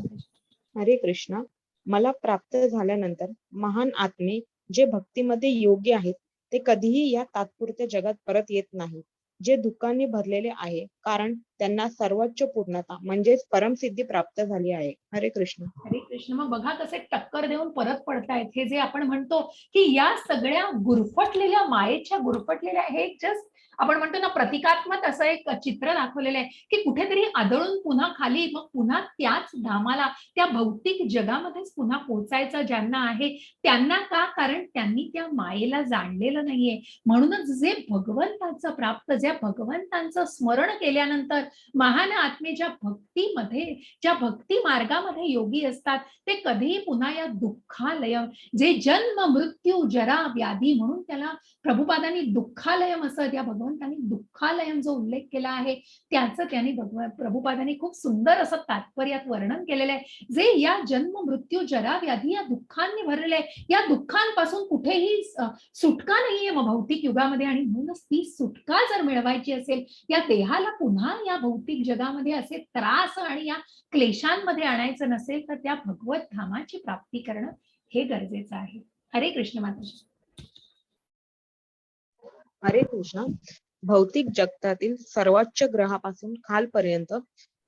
हरे कृष्ण. मला प्राप्त झाल्यानंतर महान आत्मे जे भक्तीमध्ये योग्य आहेत ते कधीही या तात्पुरत्या जगात परत येत नाही, जे दुःखाने भरलेले आहे, कारण त्यांना सर्वोच्च पूर्णता म्हणजेच परमसिद्धी प्राप्त झाली आहे. हरे कृष्ण. हरे कृष्ण. मग बघा कसे टक्कर देऊन परत पडतायत. हे जे आपण म्हणतो की या सगळ्या गुरफटलेल्या मायेच्या गुरफटलेल्या, हे जस्ट आपण म्हणतो ना प्रतिकात्मक असं एक चित्र दाखवलेलं आहे की कुठेतरी आदळून पुन्हा खाली, मग पुन्हा त्याच धामाला, त्या भौतिक जगामध्येच पुन्हा पोहोचायचं ज्यांना आहे त्यांना. का? कारण त्यांनी त्या मायेला जाणलेलं नाहीये. म्हणूनच जे भगवंताचं प्राप्त, ज्या भगवंतांचं स्मरण केल्यानंतर महान आत्मे ज्या भक्तीमध्ये, ज्या भक्ती मार्गामध्ये योगी असतात, ते कधीही पुन्हा या दुःखालय, जे जन्म मृत्यू जरा व्याधी म्हणून त्याला प्रभुपादांनी दुःखालयम असं, त्या भगवंतांनी दुःखालयम जो उल्लेख केला आहे त्याचं त्यांनी प्रभुपादांनी खूप सुंदर असं तात्पर्यात वर्णन केलेलं आहे. जे या जन्म मृत्यू जरा व्याधी या दुःखांनी भरलेले, या दुःखांपासून कुठेही सुटका नाहीये मग भौतिक युगामध्ये. आणि म्हणूनच ती सुटका जर मिळवायची असेल, या देहाला पुन्हा या भौतिक जगामध्ये असे त्रास आणि या क्लेशांमध्ये आणायचं नसेल, तर त्या भगवत धामाची प्राप्ती करणं हे गरजेचं आहे. हरे कृष्ण माताजी. हरे कृष्ण. भौतिक जगतातील सर्वोच्च ग्रहापासून खालपर्यंत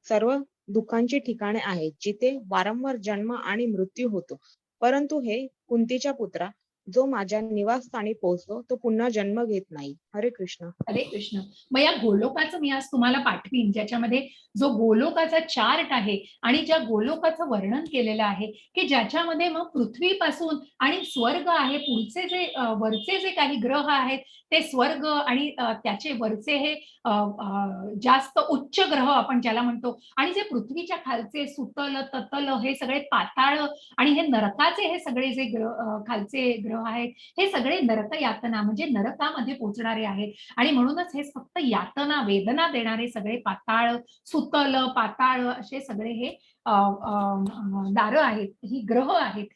सर्व दुःखांची ठिकाणे आहेत, जिथे वारंवार जन्म आणि मृत्यू होतो. परंतु हे कुंतीच्या पुत्रा, जो माझ्या निवासस्थानी पोहोचतो तो पुन्हा जन्म घेत नाही. हरे कृष्ण. हरे कृष्ण. मग या गोलोकाचं मी आज तुम्हाला पाठवीन, ज्याच्यामध्ये जो गोलोकाचा चार्ट आहे आणि ज्या गोलोकाचं वर्णन केलेलं आहे की ज्याच्यामध्ये मग पृथ्वीपासून आणि स्वर्ग आहे, पुढचे जे वरचे जे काही ग्रह आहेत ते स्वर्ग आणि त्याचे वरचे हे जास्त उच्च ग्रह आपण ज्याला म्हणतो, आणि जे पृथ्वीच्या खालचे सुतल ततल हे सगळे पाताळ आणि हे नरकाचे हे सगळे जे खालचे ग्रह आहेत, हे सगळे नरक यातना म्हणजे नरकामध्ये पोहोचणारे आहेत. आणि म्हणूनच हे फक्त यातना वेदना देणारे सगळे पाताळ, सुतल पाताळ असे सगळे हे दार आहेत, ही ग्रह आहेत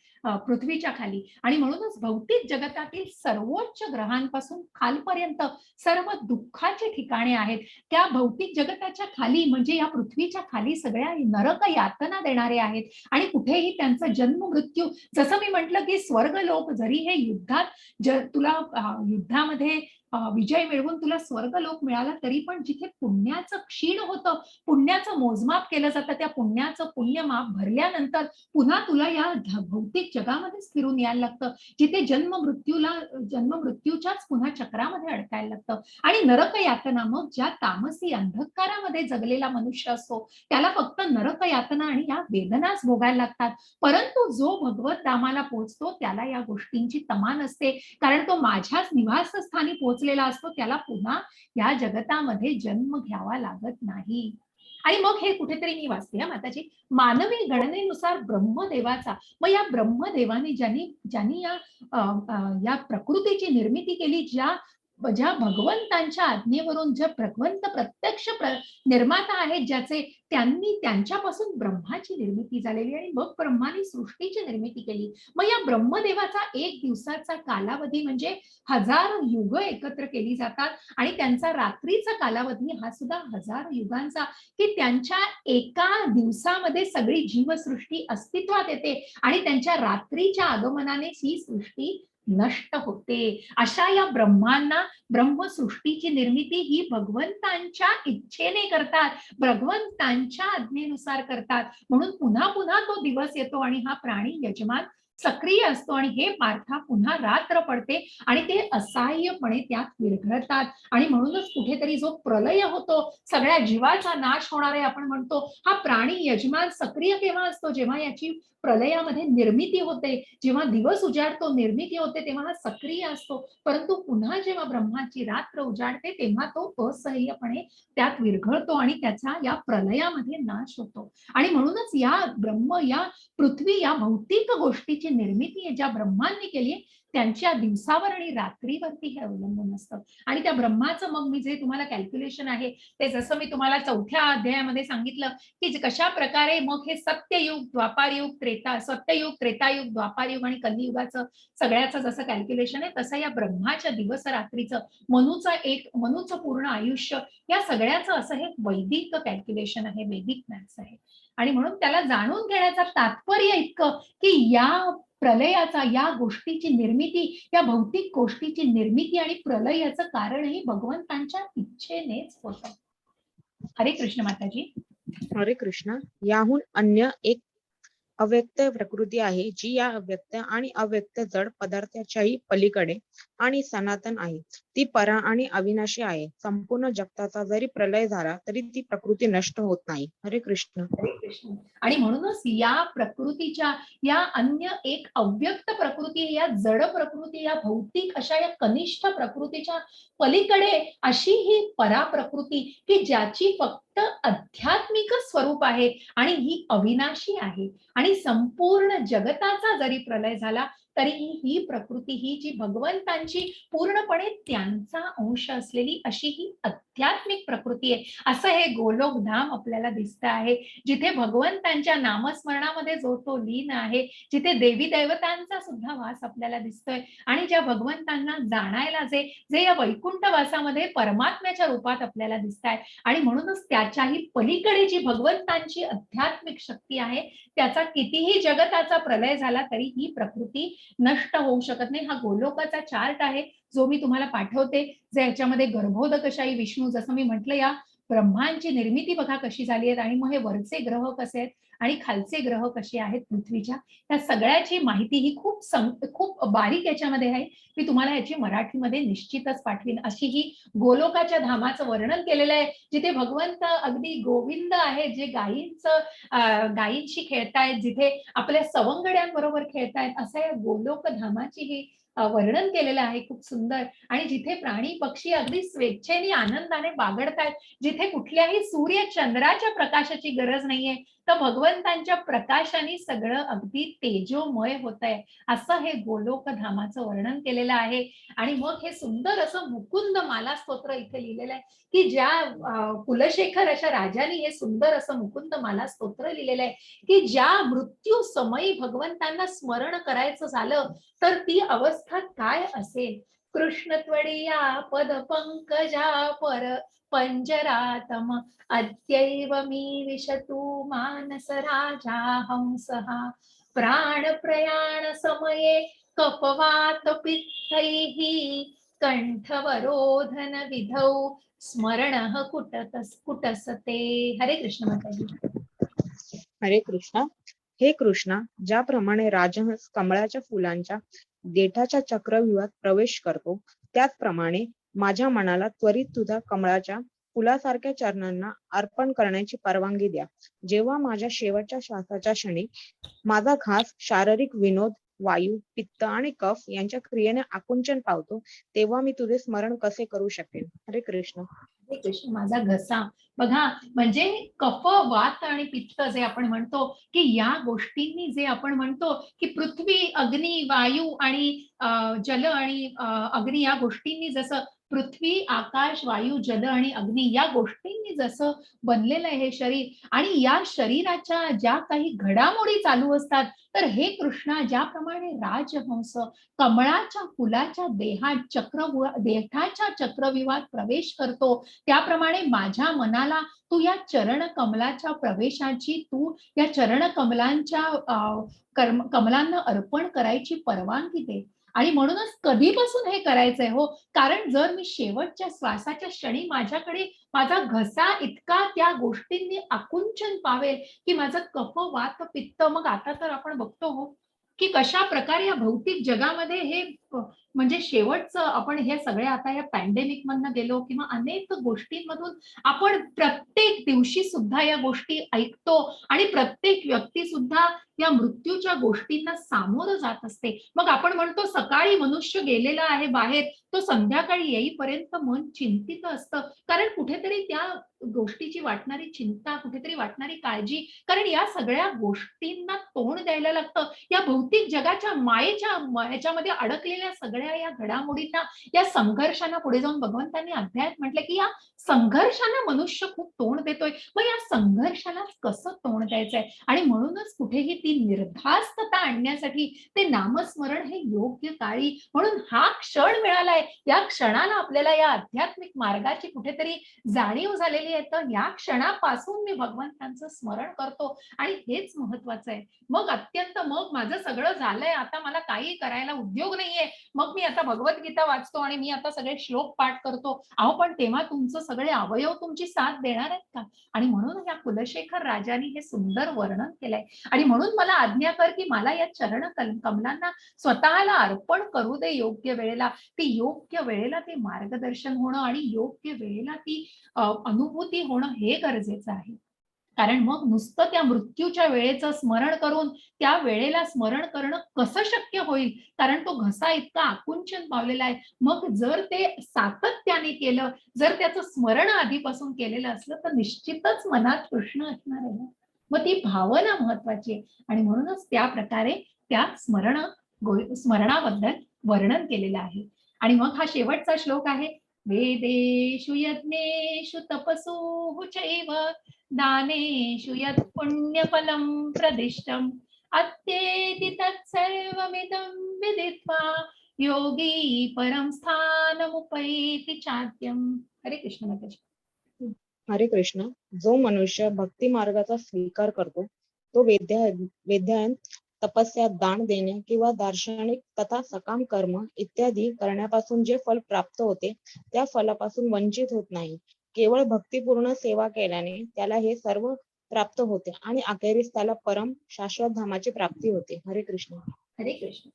पृथ्वीच्या खाली. आणि म्हणूनच भौतिक जगतातील सर्वोच्च ग्रहांपासून खालपर्यंत सर्व दुःखाची ठिकाणे आहेत. त्या भौतिक जगताच्या खाली म्हणजे या पृथ्वीच्या खाली सगळ्या नरक यातना देणारे आहेत. आणि कुठेही त्यांचा जन्म मृत्यू, जसं मी म्हटलं की स्वर्ग लोक जरी हे युद्धात तुला युद्धामध्ये विजय मिळवून तुला स्वर्ग लोक मिळाला, तरी पण जिथे पुण्याचं क्षीण होतं, पुण्याचं मोजमाप केलं जातं, त्या पुण्याचं पुण्यमाप भरल्यानंतर पुन्हा तुला या भौतिक जगामध्येच फिरून यायला लागतं, जिथे जन्म मृत्यूच्याच पुन्हा चक्रामध्ये अडकायला लागतं. आणि नरक यातना, मग ज्या तामसी अंधकारामध्ये जगलेला मनुष्य असतो त्याला फक्त नरक यातना आणि या वेदनाच भोगायला लागतात. परंतु जो भगवत धामाला पोहोचतो त्याला या गोष्टींची तमा नसते, कारण तो माझ्याच निवासस्थानी पोहोचलेला असतो, त्याला पुन्हा या जगतामध्ये जन्म घ्यावा लागत नाही. आणि मग हे कुठेतरी मी वाचते माताजी, मानवी गणनेनुसार ब्रह्मदेवाचा, मग या ब्रह्मदेवाने ज्यांनी या प्रकृतीची निर्मिती केली, ज्या भगवंतांच्या आज्ञेवरून, ज्या भगवंत प्रत्यक्ष निर्माता आहेत ज्याचे, त्यांनी त्यांच्यापासून ब्रह्माची निर्मिती झालेली आणि मग ब्रह्माने सृष्टीची निर्मिती केली. मग या ब्रह्मदेवाचा एक दिवसाचा कालावधी म्हणजे 1000 युग एकत्र केली जातात, आणि त्यांचा रात्रीचा कालावधी हा सुद्धा 1000 युगांचा, की त्यांच्या एका दिवसामध्ये सगळी जीवसृष्टी अस्तित्वात येते आणि त्यांच्या रात्रीच्या आगमनाने ही सृष्टी नष्ट होते. अशा या ब्रह्मांना ब्रह्मसृष्टीची निर्मिती ही भगवंतांच्या इच्छेने करतात, भगवंतांच्या आज्ञेनुसार करतात. म्हणून पुन्हा पुन्हा तो दिवस येतो आणि हा प्राणी यजमान सक्रिय असतो आणि हे पार्था पुन्हा रात्र पडते आणि ते असहाय्यपणे त्यात विरघळतात. आणि म्हणूनच कुठेतरी जो प्रलय होतो, सगळ्या जीवाचा नाश होणार आहे आपण म्हणतो, हा प्राणी यजमान सक्रिय केव्हा असतो? जेव्हा याची प्रलयामध्ये निर्मिती होते, जेव्हा दिवस उजाडतो, निर्मिती होते, तेव्हा हा सक्रिय असतो. परंतु पुन्हा जेव्हा ब्रह्माची रात्र उजाडते तेव्हा तो असह्यपणे त्यात विरघळतो आणि त्याचा या प्रलयामध्ये नाश होतो. आणि म्हणूनच या ब्रह्म, या पृथ्वी, या भौतिक गोष्टीची निर्मिती ज्या ब्रह्मांनी केली त्यांच्या दिवसावर आणि रात्रीवरती हे अवलंबून असतं. आणि त्या ब्रह्माचं मग मी जे तुम्हाला कॅल्क्युलेशन आहे ते जसं मी तुम्हाला 4थ्या अध्यायामध्ये सांगितलं की कशा प्रकारे मग हे सत्ययुग, द्वापारयुग, सत्ययुग, त्रेतायुग, द्वापारयुग आणि कलियुगाचं सगळ्याचं जसं कॅल्क्युलेशन आहे तसं या ब्रह्माच्या दिवस रात्रीचं, मनुचं पूर्ण आयुष्य, या सगळ्याचं असं हे वैदिक कॅल्क्युलेशन आहे, वैदिक मॅथ्स आहे. आणि म्हणून त्याला जाणून घेण्याचं तात्पर्य इतकं की या प्रलयाचा, या गोष्टीची निर्मिती, या भौतिक गोष्टीची निर्मिती आणि प्रलयाचं कारणही भगवंतांच्या इच्छेनेच होतं. हरे कृष्ण माताजी. हरे कृष्ण. याहून अन्य एक अव्यक्त प्रकृती आहे जी या अव्यक्त आणि अव्यक्त जड पदार्थाच्याही पलीकडे आणि सनातन आहे. ती परा आणि अविनाशी आहे. संपूर्ण जगताचा जरी प्रलय झाला तरी ती प्रकृती नष्ट होत नाही. हरे कृष्ण. हरे कृष्ण. आणि म्हणूनच या प्रकृतीच्या, या अन्य एक अव्यक्त प्रकृती, या जड प्रकृती, या भौतिक अशा या कनिष्ठ प्रकृतीच्या पलीकडे अशी ही परा प्रकृती की ज्याची फक्त आध्यात्मिक स्वरूप आहे आणि ही अविनाशी आहे. आणि संपूर्ण जगताचा जरी प्रलय झाला तरी ही प्रकृती, ही जी भगवंतांची पूर्णपणे त्यांचा अंश असलेली अशी ही आध्यात्मिक प्रकृती आहे. असं हे गोलोकधाम आपल्याला दिसतं आहे, जिथे भगवंतांच्या नामस्मरणामध्ये जो तो लीन आहे, जिथे देवी देवतांचा सुद्धा वास आपल्याला दिसतोय आणि ज्या भगवंतांना जाणायला जे जे या वैकुंठवासामध्ये परमात्म्याच्या रूपात आपल्याला दिसत आहे. आणि म्हणूनच त्याच्याही पलीकडे जी भगवंतांची आध्यात्मिक शक्ती आहे, त्याचा कितीही जगताचा प्रलय झाला तरी ही प्रकृती नष्ट होऊ शकत नाही. हा गोलोकाचा चार्ट आहे जो मी तुम्हाला पाठवते, जे याच्यामध्ये गर्भोदकशाही विष्णू, जसं मी म्हटलं, या ब्रह्मांची निर्मिती बघा कशी झाली आहे आणि मग हे वरचे ग्रह कसे आहेत आणि खालचे ग्रह कसे आहेत पृथ्वीच्या, त्या सगळ्याची माहिती ही खूप बारीक याच्यामध्ये आहे. मी तुम्हाला याची मराठीमध्ये निश्चितच पाठवीन. अशी ही गोलोकाच्या धामाचं वर्णन केलेलं आहे, जिथे भगवंत अगदी गोविंद आहे, जे गायींशी खेळतायत, जिथे आपल्या सवंगड्यांबरोबर खेळतायत, असं या गोलोक धामाची ही वर्णन केलेलं आहे खूप सुंदर. आणि जिथे प्राणी पक्षी अगदी स्वेच्छेने आनंदाने बागडतायत, जिथे कुठल्याही सूर्य चंद्राच्या प्रकाशाची गरज नाहीये, तर भगवंतांच्या प्रकाशाने सगळं अगदी तेजोमय होत आहे, असं हे गोलोक धामाचं वर्णन केलेलं आहे. आणि मग हे सुंदर असं मुकुंद माला स्तोत्र इथे लिहिलेलं आहे की ज्या कुलशेखर अशा राजांनी हे सुंदर असं मुकुंद माला स्तोत्र लिहिलेलं आहे की ज्या मृत्यू समयी भगवंतांना स्मरण करायचं झालं तर ती अवस्था काय असेल. कृष्ण त्वडिया पद पंकजा पर पंजरातम अद्यैव मी विशतु मानस राजा हंसहा प्राण प्रयाण समये कपवात पित्तैः कंठवरोधन विधौ स्मरण कुटसते. हरे कृष्ण माताजी. हरे कृष्ण. हे कृष्णा, ज्याप्रमाणे राजहंस कमळाच्या फुलांच्या देठाच्या चक्रव्यूहात प्रवेश करतो, त्याचप्रमाणे माझ्या मनाला त्वरित तुझ्या कमळाच्या फुलासारख्या चरणांना अर्पण करण्याची परवानगी द्या. जेव्हा माझ्या शेवटच्या श्वासाच्या क्षणी माझा घास शारीरिक विनोद, वायू, पित्त आणि कफ यांच्या क्रियेने आकुंचन पावतो, तेव्हा मी तुझे स्मरण कसे करू शकेन. हरे कृष्ण. हरे कृष्ण. माझा घसा बघा, म्हणजे कफ, वात आणि पित्त जे आपण म्हणतो की या गोष्टींनी जे आपण म्हणतो की पृथ्वी, अग्नी, वायू आणि जल आणि अग्नी या गोष्टींनी, जसं पृथ्वी, आकाश, वायू, जल आणि अग्नी या गोष्टींनी जसं बनलेलं आहे हे शरीर, आणि या शरीराच्या ज्या काही घडामोडी चालू असतात, तर हे कृष्णा, ज्याप्रमाणे राजहंस कमळाच्या फुलाच्या देठाच्या चक्रव्यूहात प्रवेश करतो, त्याप्रमाणे माझ्या मनाला तू या चरण कमलाच्या प्रवेशाची, तू या चरण कमलांच्या कमलांना अर्पण करायची परवानगी दे. आणि म्हणूनच कधीपासून हे करायचंय हो, कारण जर मी शेवटच्या श्वासाच्या क्षणी माझ्याकडे माझा घसा इतका त्या गोष्टींनी आकुंचन पावेल की माझं कफ, वात, पित्त, मग आता तर आपण बघतो हो की कशा प्रकारे या भौतिक जगामध्ये हे म्हणजे शेवटचं आपण हे सगळे आता या पॅन्डेमिक मधनं गेलो किंवा अनेक गोष्टींमधून आपण प्रत्येक दिवशी सुद्धा या गोष्टी ऐकतो आणि प्रत्येक व्यक्ती सुद्धा या मृत्यूच्या गोष्टींना सामोरं जात असते. मग आपण म्हणतो सकाळी मनुष्य गेलेला आहे बाहेर, तो संध्याकाळी येईपर्यंत मन चिंतित असतं, कारण कुठेतरी त्या गोष्टीची वाटणारी चिंता, कुठेतरी वाटणारी काळजी, कारण या सगळ्या गोष्टींना तोंड द्यायला लागतं. या भौतिक जगाच्या मायेच्या ह्याच्यामध्ये अडकलेल्या सगळ्या या घडामोडींना, या संघर्षांना पुढे जाऊन भगवंतांनी अध्यायात म्हटलं की या संघर्षांना मनुष्य खूप तोंड देतोय. मग या संघर्षाला कसं तोंड द्यायचंय, आणि म्हणूनच कुठेही ती निर्धास्तता आणण्यासाठी ते नामस्मरण हे योग्य काळी, म्हणून हा क्षण मिळालाय, या क्षणाला आपल्याला या आध्यात्मिक मार्गाची कुठेतरी जाणीव झालेली आहे. तर या क्षणापासून मी भगवंतांचं स्मरण करतो आणि हेच महत्वाचं आहे. मग अत्यंत मग माझं सगळं झालंय, आता मला काही करायला उद्योग नाहीये, मग मी आता भगवद्गीता वाचतो आणि मी आता सगळे श्लोक पाठ करतो. अहो पण तेव्हा तुमचं सगळे अवयव तुमची साथ देणार आहेत का? आणि म्हणून या कुलशेखर राजांनी हे सुंदर वर्णन केलंय. आणि म्हणून मला आज्ञा कर की मला या चरण कमलांना स्वतःला अर्पण करू दे योग्य वेळेला. ती योग्य वेळेला ते मार्गदर्शन होणं आणि योग्य वेळेला ती अनुभूती होणं हे गरजेचं आहे. कारण मग नुसतं त्या मृत्यूच्या वेळेचं स्मरण करून त्या वेळेला स्मरण करणं कसं शक्य होईल, कारण तो घसा इतका आकुंचन पावलेला आहे. मग जर ते सातत्याने केलं, जर त्याचं स्मरण आधीपासून केलेलं असलं तर निश्चितच मनात कृष्ण असणार आहे. मग ती भावना महत्वाची आहे आणि म्हणूनच त्या प्रकारे त्या स्मरणाबद्दल वर्णन केलेलं आहे. आणि मग हा शेवटचा श्लोक आहे, वेदेषु यज्ञेषु तपसु चैव दानेषु यत् पुण्यफलं प्रदिष्टम् अत्येति तत्सर्वमिदं विदित्वा योगी परम स्थानमुपैति चाद्यम्. हरे कृष्ण माताजी. हरे कृष्ण. जो मनुष्य भक्ती मार्गाचा स्वीकार करतो तो वेद्यायन, तपस्या, दान देणे किंवा दार्शनिक तथा सकाम कर्म इत्यादी करण्यापासून जे फल प्राप्त होते त्या फलापासून वंचित होत नाही. केवळ भक्तिपूर्ण सेवा केल्याने त्याला हे सर्व प्राप्त होते आणि अखेरीस त्याला परम शाश्वत धामाची प्राप्ती होते. हरे कृष्ण. हरे कृष्ण.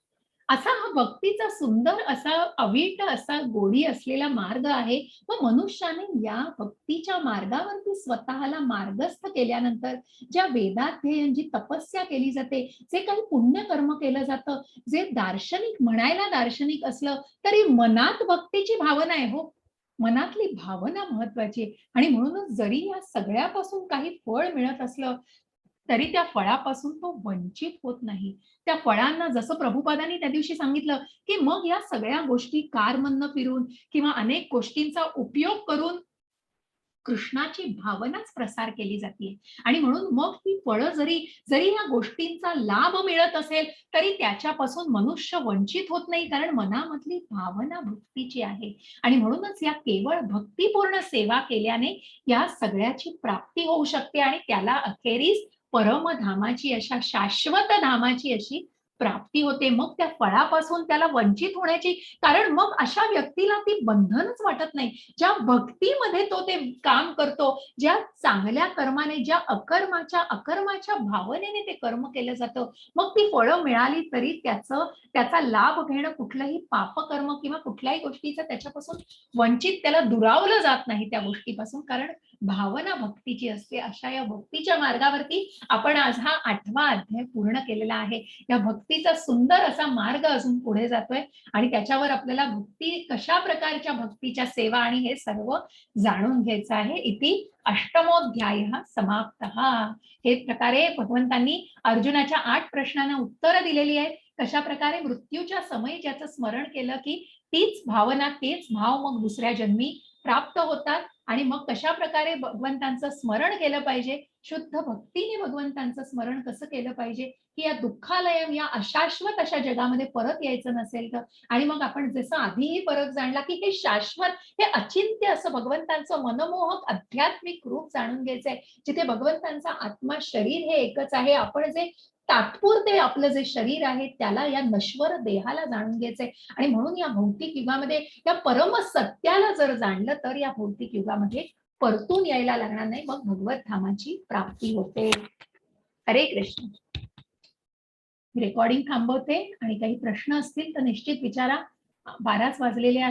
असा हा भक्तीचा सुंदर असा अवीट असा गोडी असलेला मार्ग आहे. व मनुष्याने या भक्तीच्या मार्गावरती स्वतःला मार्गस्थ केल्यानंतर ज्या वेदाध्ययन, जी तपस्या केली जाते, जे काही पुण्यकर्म केलं जातं, जे दार्शनिक म्हणायला दार्शनिक असलं तरी मनात भक्तीची भावना आहे. हो, मनातली भावना महत्वाची आहे. आणि म्हणूनच जरी या सगळ्यापासून काही फळ मिळत असलं तरी त्या फळापासून तो वंचित होत नाही. त्या फळांना जसं प्रभुपादांनी त्या दिवशी सांगितलं की मग या सगळ्या गोष्टी कारमधनं फिरून किंवा अनेक गोष्टींचा उपयोग करून कृष्णाची भावनाच प्रसार केली जाते. आणि म्हणून मग ही फळं जरी जरी या गोष्टींचा लाभ मिळत असेल तरी त्याच्यापासून मनुष्य वंचित होत नाही, कारण मनामधली भावना भक्तीची आहे. आणि म्हणूनच या केवळ भक्तिपूर्ण सेवा केल्याने या सगळ्याची प्राप्ती होऊ शकते आणि त्याला अखेरीस परमधामाची, अशा शाश्वत धामाची अशी प्राप्ती होते. मग त्या फळापासून त्याला वंचित होण्याची, कारण मग अशा व्यक्तीला ती बंधनच वाटत नाही. ज्या भक्तीमध्ये तो ते काम करतो, ज्या चांगल्या कर्माने, ज्या अकर्माच्या भावनेने ते कर्म केलं जातं, मग ती फळं मिळाली तरी त्याचा लाभ घेणं कुठलंही पापकर्म किंवा कुठल्याही गोष्टीचं त्याच्यापासून वंचित, त्याला दुरावलं जात नाही त्या गोष्टीपासून, कारण भावना भक्तीची असते. अशा या भक्तीच्या मार्गावरती आपण आज हा 8वा अध्याय पूर्ण केलेला आहे. या भक्तीचा सुंदर असा मार्ग अजून पुढे जातोय आणि त्याच्यावर आपल्याला भक्ती, कशा प्रकारच्या भक्तीच्या सेवा आणि हे सर्व जाणून घ्यायचं आहे. इति अष्टमोध्याय समाप्तः. हे प्रकारे भगवंतांनी अर्जुनाच्या 8 प्रश्नांना उत्तरं दिलेली आहेत. कशा प्रकारे मृत्यूच्या समयी ज्याचं स्मरण केलं की तीच भावना, तेच भाव मग दुसऱ्या जन्मी प्राप्त होतात. आणि मग कशा प्रकारे भगवंतांचं स्मरण केलं पाहिजे, शुद्ध भक्तीने भगवंतांचं स्मरण कसं केलं पाहिजे की या दुःखालयम, या अशाश्वत अशा जगामध्ये परत यायचं नसेल तर. आणि मग आपण जसं आधीही परत जाणला की हे शाश्वत, हे अचिंत्य असं भगवंतांचं मनमोहक आध्यात्मिक रूप जाणून घ्यायचंय, जिथे भगवंतांचा आत्मा, शरीर हे एकच आहे. आपण जे तात्पुरते आपलं जे शरीर आहे त्याला, या नश्वर देहाला जाणून घ्यायचंय. आणि म्हणून या भौतिक युगामध्ये या परम सत्याला जर जाणलं तर या भौतिक युगामध्ये परतून यायला लागणार नाही, मग भगवत धामाची प्राप्ती होते. हरे कृष्ण. रेकॉर्डिंग थांबवते आणि काही प्रश्न असतील तर निश्चित विचारा. 12च वाजलेले आहेत.